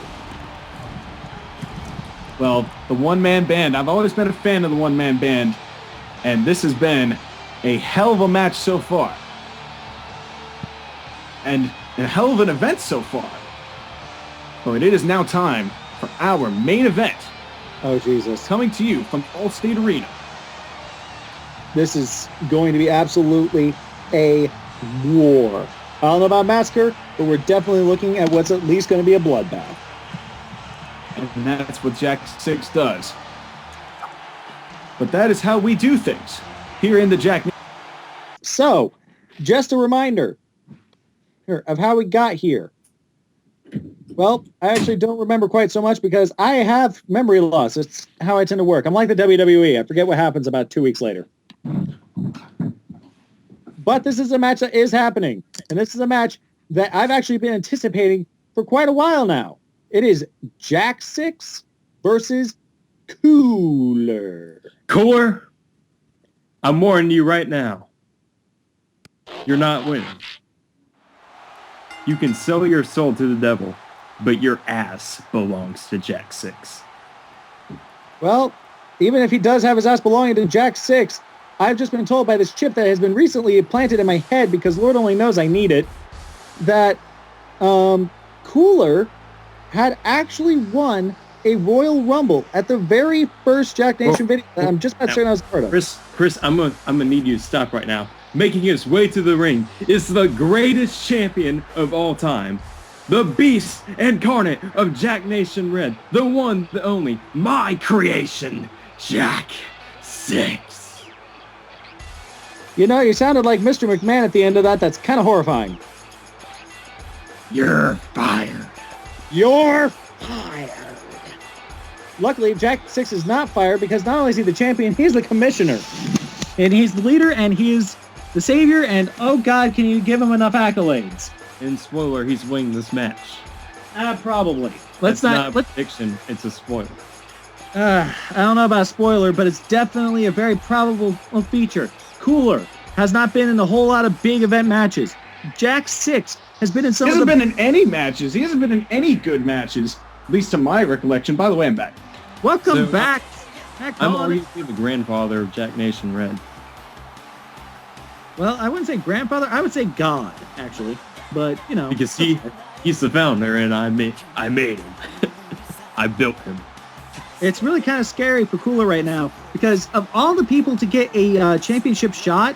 Speaker 1: Well, the one-man band. I've always been a fan of the one-man band, and this has been a hell of a match so far. And a hell of an event so far. But it is now time for our main event.
Speaker 2: Oh, Jesus.
Speaker 1: Coming to you from Allstate Arena.
Speaker 2: This is going to be absolutely a war. I don't know about Massacre, but we're definitely looking at what's at least going to be a bloodbath.
Speaker 1: And that's what Jack 6 does. But that is how we do things here in the Jack.
Speaker 2: So, just a reminder of how we got here. Well, I actually don't remember quite so much because I have memory loss. It's how I tend to work. I'm like the WWE. I forget what happens about 2 weeks later. But this is a match that is happening. And this is a match that I've actually been anticipating for quite a while now. It is Jack 6 versus Cooler.
Speaker 4: Cooler, I'm warning you right now. You're not winning. You can sell your soul to the devil, but your ass belongs to Jack 6.
Speaker 2: Well, even if he does have his ass belonging to Jack 6, I've just been told by this chip that has been recently planted in my head, because Lord only knows I need it, that Cooler had actually won a Royal Rumble at the very first Jack Nation video that I'm just about certain I was part of.
Speaker 4: Chris, I'm gonna need you to stop right now. Making his way to the ring is the greatest champion of all time. The beast incarnate of Jack Nation Red. The one, the only, my creation, Jack 6.
Speaker 2: You know, you sounded like Mr. McMahon at the end of that. That's kind of horrifying.
Speaker 1: You're fired.
Speaker 2: You're fired. Luckily, Jack 6 is not fired because not only is he the champion, he's the commissioner.
Speaker 3: And he's the leader, and he is the savior, and oh God, can you give him enough accolades?
Speaker 4: And spoiler, he's winning this match.
Speaker 3: Probably.
Speaker 4: It's not a prediction, it's a spoiler.
Speaker 3: I don't know about a spoiler, but it's definitely a very probable feature. Cooler has not been in a whole lot of big event matches. Jack 6 has been in some
Speaker 1: He hasn't been in any matches. He hasn't been in any good matches, at least to my recollection. By the way, I'm back.
Speaker 3: Welcome back.
Speaker 4: I'm arguably the grandfather of Jack Nation Red.
Speaker 3: Well, I wouldn't say grandfather. I would say God, actually. But, you know.
Speaker 4: Because he's the founder, and I made him. I built him.
Speaker 3: It's really kind of scary for Cooler right now because of all the people to get a championship shot,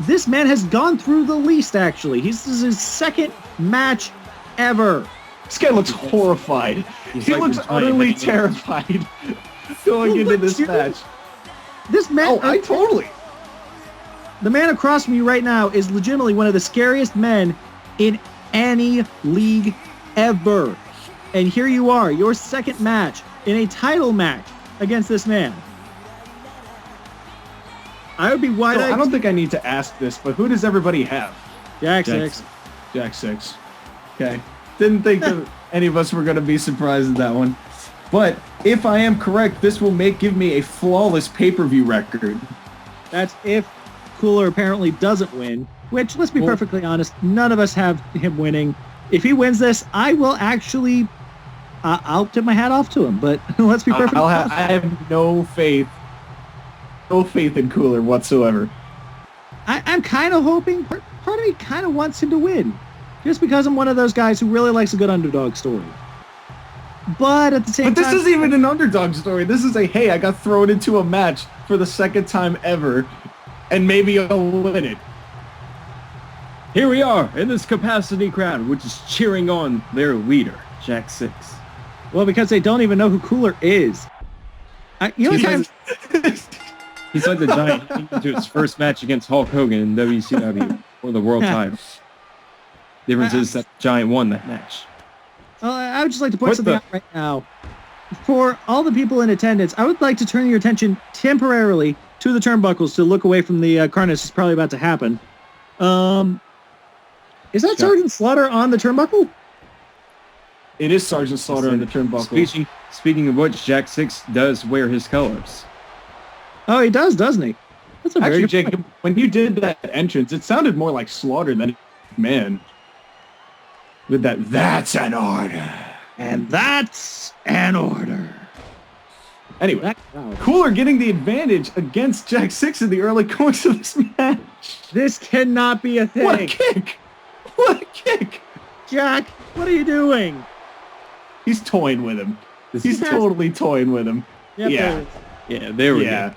Speaker 3: this man has gone through the least, actually. This is his second match ever.
Speaker 1: This guy looks horrified. He looks utterly terrified going into this match.
Speaker 3: This man...
Speaker 1: Oh, I totally...
Speaker 3: The man across from you right now is legitimately one of the scariest men in any league ever. And here you are, your second match in a title match against this man. I would be wide-eyed.
Speaker 1: I don't think I need to ask this, but who does everybody have?
Speaker 3: Jack 6.
Speaker 1: Jack 6. Okay. Didn't think that any of us were going to be surprised at that one. But if I am correct, this will give me a flawless pay-per-view record.
Speaker 3: That's if Cooler apparently doesn't win, which, let's be perfectly honest, none of us have him winning. If he wins this, I will actually... I'll tip my hat off to him, but let's be perfectly honest.
Speaker 1: I have no faith in Cooler whatsoever.
Speaker 3: I'm kind of hoping, part of me kind of wants him to win, just because I'm one of those guys who really likes a good underdog story. But at the same time...
Speaker 1: But this isn't even an underdog story. This is a, hey, I got thrown into a match for the second time ever, and maybe I'll win it.
Speaker 4: Here we are in this capacity crowd, which is cheering on their leader, Jack 6.
Speaker 3: Well, because they don't even know who Cooler is. He's
Speaker 4: like the Giant into his first match against Hulk Hogan in WCW for the world title. Difference is that Giant won that match.
Speaker 3: Well, I would just like to point something out right now. For all the people in attendance, I would like to turn your attention temporarily to the turnbuckles to look away from the carnage that's probably about to happen. Is that Sergeant Slaughter on the turnbuckle?
Speaker 1: It is Sergeant Slaughter on the turnbuckle.
Speaker 4: Speaking of which, Jack 6 does wear his colors.
Speaker 3: Oh, he does, doesn't he? That's a
Speaker 1: Actually, Jacob, when you did that entrance, it sounded more like Slaughter than man. With that's an order.
Speaker 3: And that's an order.
Speaker 1: Anyway, Cooler getting the advantage against Jack 6 in the early going of this match.
Speaker 3: This cannot be a thing.
Speaker 1: What a kick! What a kick!
Speaker 3: Jack, what are you doing?
Speaker 1: He's toying with him. He's totally toying with him.
Speaker 3: Yep,
Speaker 4: Yeah, there we go.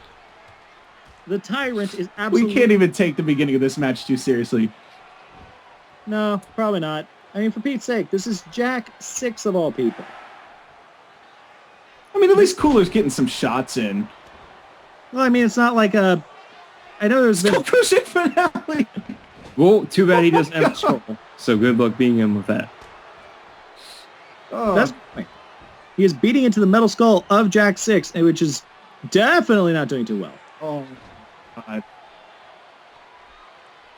Speaker 3: The Tyrant is absolutely...
Speaker 1: We can't even take the beginning of this match too seriously.
Speaker 3: No, probably not. I mean, for Pete's sake, this is Jack 6 of all people.
Speaker 1: I mean, at least Cooler's getting some shots in.
Speaker 3: Well, I mean, it's not like a... I know there's been...
Speaker 1: Pushing finale!
Speaker 4: Well, too bad he doesn't have a scroll. So good luck being him with that.
Speaker 1: Oh.
Speaker 3: That's right. He is beating into the metal skull of Jack 6, which is definitely not doing too well.
Speaker 1: Oh, God.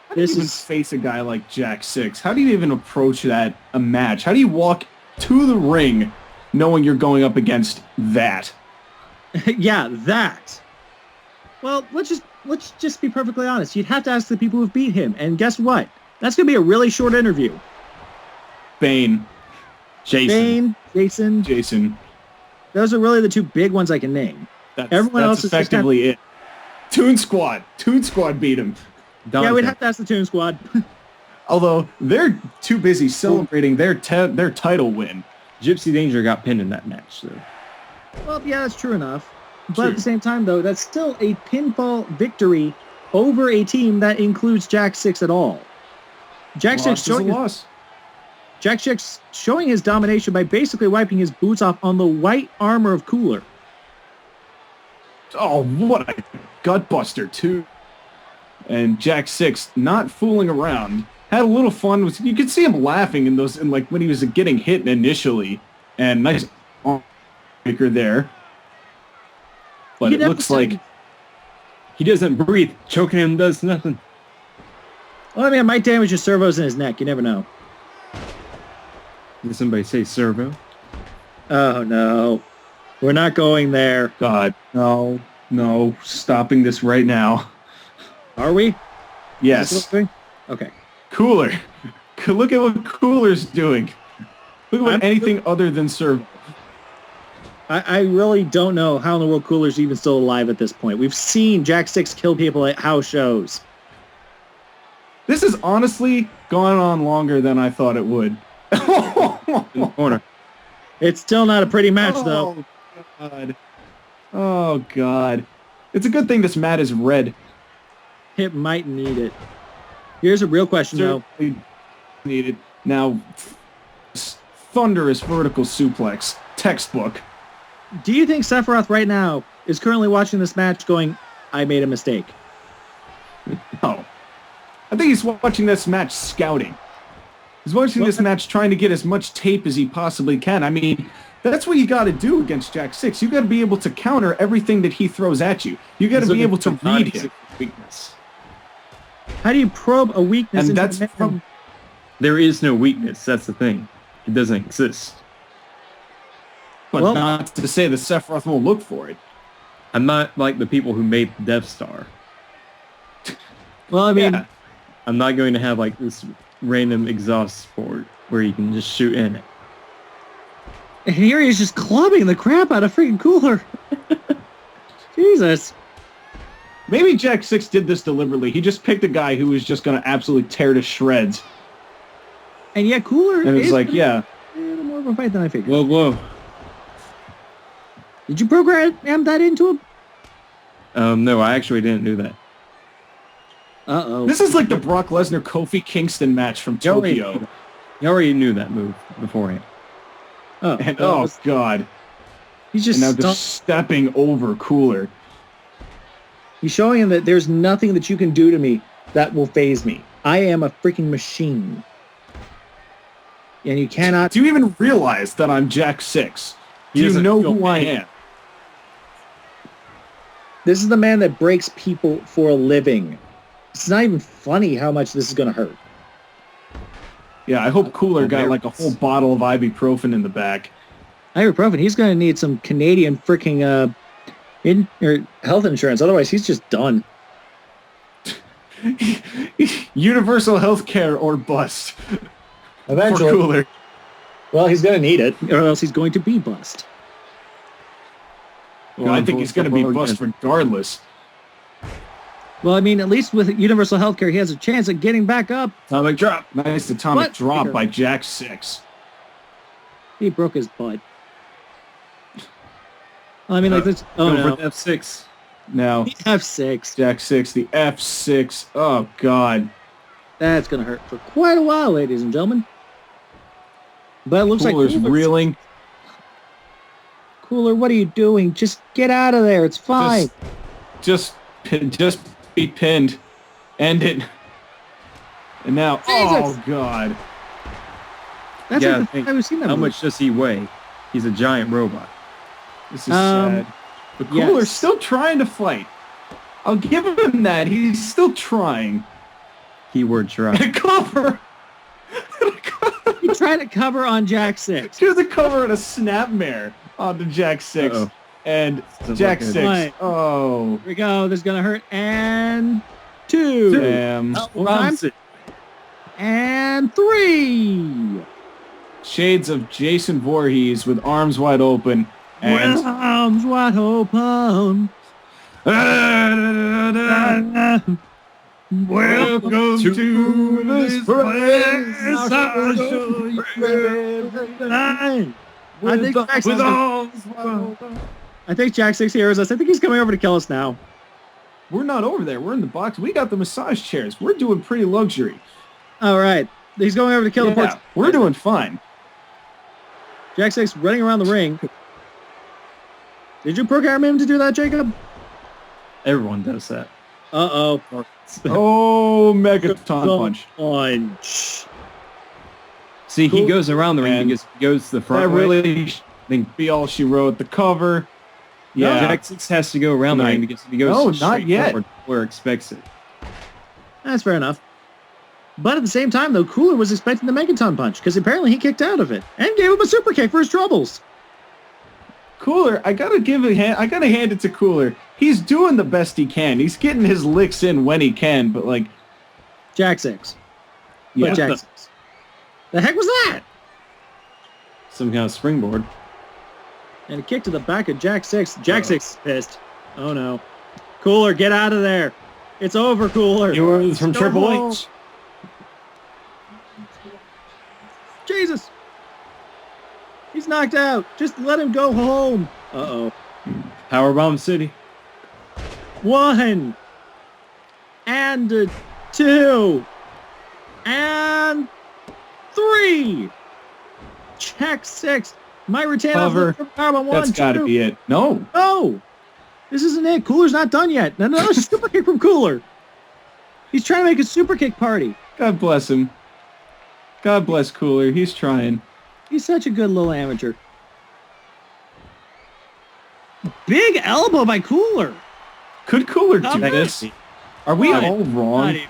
Speaker 1: How do you even face a guy like Jack 6? How do you even approach a match? How do you walk to the ring knowing you're going up against that?
Speaker 3: Yeah, that. Well, let's just be perfectly honest. You'd have to ask the people who've beat him, and guess what? That's going to be a really short interview.
Speaker 1: Bane.
Speaker 3: Jason. Those are really the two big ones I can name. Everyone else is
Speaker 1: effectively it. Toon Squad. Toon Squad beat him.
Speaker 3: Yeah, we'd have to ask the Toon Squad.
Speaker 1: Although they're too busy celebrating their title win.
Speaker 4: Gypsy Danger got pinned in that match, though.
Speaker 3: Well, yeah, that's true enough. But at the same time, though, that's still a pinfall victory over a team that includes Jack 6 at all. Jack 6 showing his domination by basically wiping his boots off on the white armor of Cooler.
Speaker 1: Oh, what a gutbuster, too. And Jack 6 not fooling around. Had a little fun. You could see him laughing in like when he was getting hit initially. And nice arm breaker there. But it looks like
Speaker 4: he doesn't breathe. Choking him does nothing.
Speaker 3: Well, I mean, it might damage his servos in his neck. You never know.
Speaker 4: Did somebody say servo?
Speaker 3: Oh, no. We're not going there.
Speaker 1: God, no, stopping this right now.
Speaker 3: Are we?
Speaker 1: Yes.
Speaker 3: Okay.
Speaker 1: Cooler. Look at what Cooler's doing. Look at what anything other than servo.
Speaker 3: I really don't know how in the world Cooler's even still alive at this point. We've seen Jack 6 kill people at house shows.
Speaker 1: This has honestly gone on longer than I thought it would.
Speaker 4: In the corner.
Speaker 3: It's still not a pretty match, though.
Speaker 1: God. Oh, God. It's a good thing this mat is red.
Speaker 3: It might need it. Here's a real question, though.
Speaker 1: Needed. Now, thunderous vertical suplex. Textbook.
Speaker 3: Do you think Sephiroth right now is currently watching this match going, I made a mistake?
Speaker 1: No. I think he's watching this match scouting. He's watching this match trying to get as much tape as he possibly can. I mean, that's what you got to do against Jack 6. You got to be able to counter everything that he throws at you. You got to be able to read him.
Speaker 4: Weakness.
Speaker 3: How do you probe a weakness?
Speaker 1: And that's from...
Speaker 4: There is no weakness. That's the thing. It doesn't exist.
Speaker 1: But not to say that Sephiroth won't look for it.
Speaker 4: I'm not like the people who made the Death Star.
Speaker 3: Well, I mean...
Speaker 1: Yeah.
Speaker 4: I'm not going to have like this random exhaust port where you can just shoot in it.
Speaker 3: And here he's just clubbing the crap out of freaking Cooler. Jesus.
Speaker 1: Maybe Jack 6 did this deliberately. He just picked a guy who was just going to absolutely tear to shreds.
Speaker 3: And yet Cooler
Speaker 1: And it's like, yeah.
Speaker 3: more of a fight than I figured.
Speaker 4: Whoa.
Speaker 3: Did you program that into him?
Speaker 4: No, I actually didn't do that.
Speaker 3: Uh-oh.
Speaker 1: This is like the Brock Lesnar Kofi Kingston match from Tokyo.
Speaker 4: You already knew that move beforehand.
Speaker 3: Oh,
Speaker 1: And oh, God.
Speaker 3: he's just,
Speaker 1: And now just stepping over Cooler.
Speaker 3: he's showing him that there's nothing that you can do to me that will phase me. I am a freaking machine. And you cannot...
Speaker 1: Do you even realize that I'm Jack 6? Do you
Speaker 4: doesn't
Speaker 1: know
Speaker 4: feel
Speaker 1: who I
Speaker 4: pain.
Speaker 1: am?
Speaker 3: This is the man that breaks people for a living. It's not even funny how much this is going to hurt.
Speaker 1: Yeah, I hope Cooler got like a whole bottle of ibuprofen in the back.
Speaker 3: Ibuprofen, he's going to need some Canadian freaking health insurance. Otherwise, he's just done.
Speaker 1: Universal health care or bust for
Speaker 3: Eventually.
Speaker 1: Cooler.
Speaker 3: Well, he's going to need it, or else he's going to be bust.
Speaker 1: Well, I think he's going to be bust regardless.
Speaker 3: Well, I mean, at least with universal health care, he has a chance of getting back up.
Speaker 4: Atomic drop.
Speaker 1: Nice atomic
Speaker 3: What?
Speaker 1: drop by Jack 6.
Speaker 3: He broke his butt. Well, I mean, like this... Oh,
Speaker 4: Go
Speaker 3: no.
Speaker 4: for F6.
Speaker 1: Now,
Speaker 3: F6.
Speaker 1: Jack 6, the F6. Oh, God.
Speaker 3: That's going to hurt for quite a while, ladies and gentlemen. But it looks
Speaker 1: Cooler's
Speaker 3: like...
Speaker 1: reeling.
Speaker 3: Cooler, what are you doing? Just get out of there. It's fine.
Speaker 1: Just be pinned. End it. And now, oh, God.
Speaker 3: That's
Speaker 4: Yeah,
Speaker 3: like
Speaker 4: I think-
Speaker 3: I've seen that
Speaker 4: How
Speaker 3: movie.
Speaker 4: much does he weigh? He's a giant robot.
Speaker 1: This is sad. But Cooler's
Speaker 3: yes.
Speaker 1: still trying to fight. I'll give him that. He's still trying.
Speaker 4: Keyword try.
Speaker 1: Cover.
Speaker 3: He tried to cover on Jack 6.
Speaker 1: Here's a cover and a snapmare onto Jack 6.
Speaker 4: Uh-oh.
Speaker 1: And
Speaker 4: Doesn't
Speaker 1: Jack
Speaker 4: look
Speaker 1: 6.
Speaker 4: good.
Speaker 3: Right.
Speaker 1: Oh.
Speaker 3: Here we go. This is going to hurt. And 2.
Speaker 1: Damn.
Speaker 3: One time.
Speaker 4: Bounce it.
Speaker 3: And 3.
Speaker 1: Shades of Jason Voorhees with arms wide open. And
Speaker 3: With arms wide open.
Speaker 1: welcome to this place.
Speaker 3: I'll show you everything. I think Jack 6 hears us. I think he's coming over to kill us now.
Speaker 1: We're not over there. We're in the box. We got the massage chairs. We're doing pretty luxury.
Speaker 3: All right. He's going over to kill the
Speaker 1: Yeah,
Speaker 3: porch.
Speaker 1: we're doing fine.
Speaker 3: Jack 6 running around the ring. Did you program him to do that, Jacob?
Speaker 4: Everyone does that.
Speaker 3: Uh-oh.
Speaker 1: Oh, Megaton punch.
Speaker 3: Punch.
Speaker 4: See, he
Speaker 3: Cool.
Speaker 4: goes around the ring
Speaker 1: And
Speaker 4: because he goes to the front.
Speaker 1: That
Speaker 4: way.
Speaker 1: really
Speaker 4: Then
Speaker 1: be all she wrote. The cover. Yeah.
Speaker 4: Jack 6 has to go around the
Speaker 1: Right.
Speaker 4: ring because if he goes
Speaker 1: No, not
Speaker 4: straight
Speaker 1: yet.
Speaker 4: forward, where expects it.
Speaker 3: That's fair enough. But at the same time, though, Cooler was expecting the Megaton punch because apparently he kicked out of it and gave him a super kick for his troubles.
Speaker 1: Cooler, I gotta hand it to Cooler. He's doing the best he can. He's getting his licks in when he can, but like,
Speaker 3: Jack 6.
Speaker 1: yeah.
Speaker 3: But Jack 6. The heck was that?
Speaker 4: Some kind of springboard.
Speaker 3: And a kick to the back of Jack 6. Jack 6 is pissed. Oh no. Cooler, get out of there. It's over, Cooler.
Speaker 4: You were from
Speaker 3: Go
Speaker 4: Triple
Speaker 3: home.
Speaker 4: H.
Speaker 3: Jesus. He's knocked out. Just let him go home. Uh-oh.
Speaker 4: Powerbomb City.
Speaker 3: 1 and 2 and 3. Jack 6 might retain
Speaker 1: Cover.
Speaker 3: Powerbomb 1.
Speaker 1: That's gotta
Speaker 3: 2.
Speaker 1: be it. No.
Speaker 3: No. This isn't it. Cooler's not done yet. Another super kick from Cooler. He's trying to make a super kick party.
Speaker 1: God bless him. God bless Cooler. He's trying.
Speaker 3: He's such a good little amateur. Big elbow by Cooler.
Speaker 1: Could Cooler do
Speaker 3: Not
Speaker 1: this? Are we
Speaker 3: Not
Speaker 1: all
Speaker 3: Not
Speaker 1: wrong?
Speaker 3: even.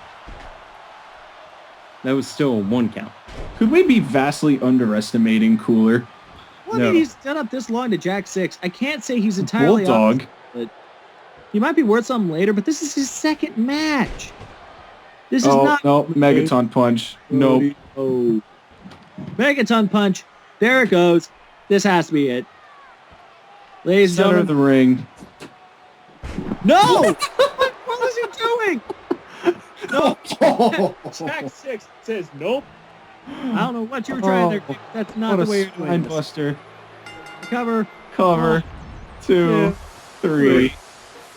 Speaker 4: That was still a 1 count.
Speaker 1: Could we be vastly underestimating Cooler?
Speaker 3: Well,
Speaker 4: No.
Speaker 3: I mean, he's done up this long to Jack 6. I can't say he's entirely
Speaker 1: Bulldog.
Speaker 3: off. He might be worth something later, but this is his second match. This is
Speaker 1: Oh,
Speaker 3: not...
Speaker 1: no. Megaton punch. Nope.
Speaker 3: Oh. Megaton punch. There it goes. This has to be it. Ladies and
Speaker 1: Center of
Speaker 3: gentlemen.
Speaker 1: the ring.
Speaker 3: No! What is he doing? No.
Speaker 1: Oh,
Speaker 3: Jack 6 says nope. I don't know what you were trying there. That's not
Speaker 1: what
Speaker 3: the
Speaker 1: a
Speaker 3: way you're doing
Speaker 1: spine
Speaker 3: this.
Speaker 1: buster.
Speaker 3: Cover.
Speaker 1: Cover. 2, 3.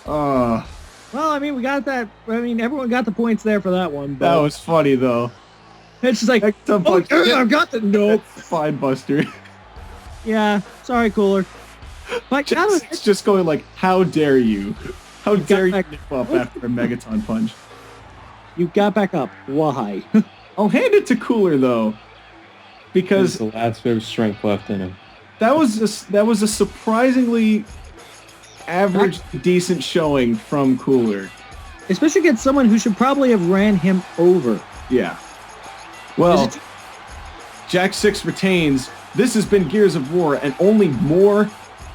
Speaker 3: Well, I mean, we got that. I mean, everyone got the points there for that one. But
Speaker 1: That was funny though.
Speaker 3: it's just like,
Speaker 1: Megaton
Speaker 3: oh,
Speaker 1: punch.
Speaker 3: I've got the nope.
Speaker 1: Spine buster.
Speaker 3: Yeah, sorry, Cooler. But now
Speaker 1: It's just going like, how dare you? How dare you
Speaker 3: back-
Speaker 1: nip up after a Megaton punch?
Speaker 3: you got back up. Why?
Speaker 1: I'll hand it to Cooler though,
Speaker 4: There's
Speaker 1: because
Speaker 4: the last bit of strength left in him.
Speaker 1: that was a surprisingly average, decent showing from Cooler.
Speaker 3: Especially against someone who should probably have ran him over.
Speaker 1: Yeah.
Speaker 3: Is
Speaker 1: Well,
Speaker 3: it-
Speaker 1: Jack 6 retains. This has been Gears of War, and only more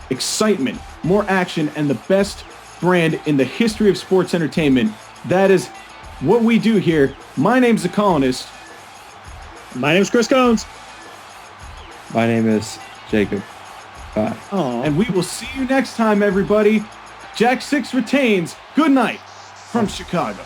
Speaker 1: excitement, more action, and the best brand in the history of sports entertainment. That is what we do here. My name's The Colonist.
Speaker 3: My name's Chris Cones.
Speaker 4: My name is Jacob. Bye.
Speaker 3: Oh,
Speaker 1: And we will see you next time, everybody. Jack 6 retains. Good night from Chicago.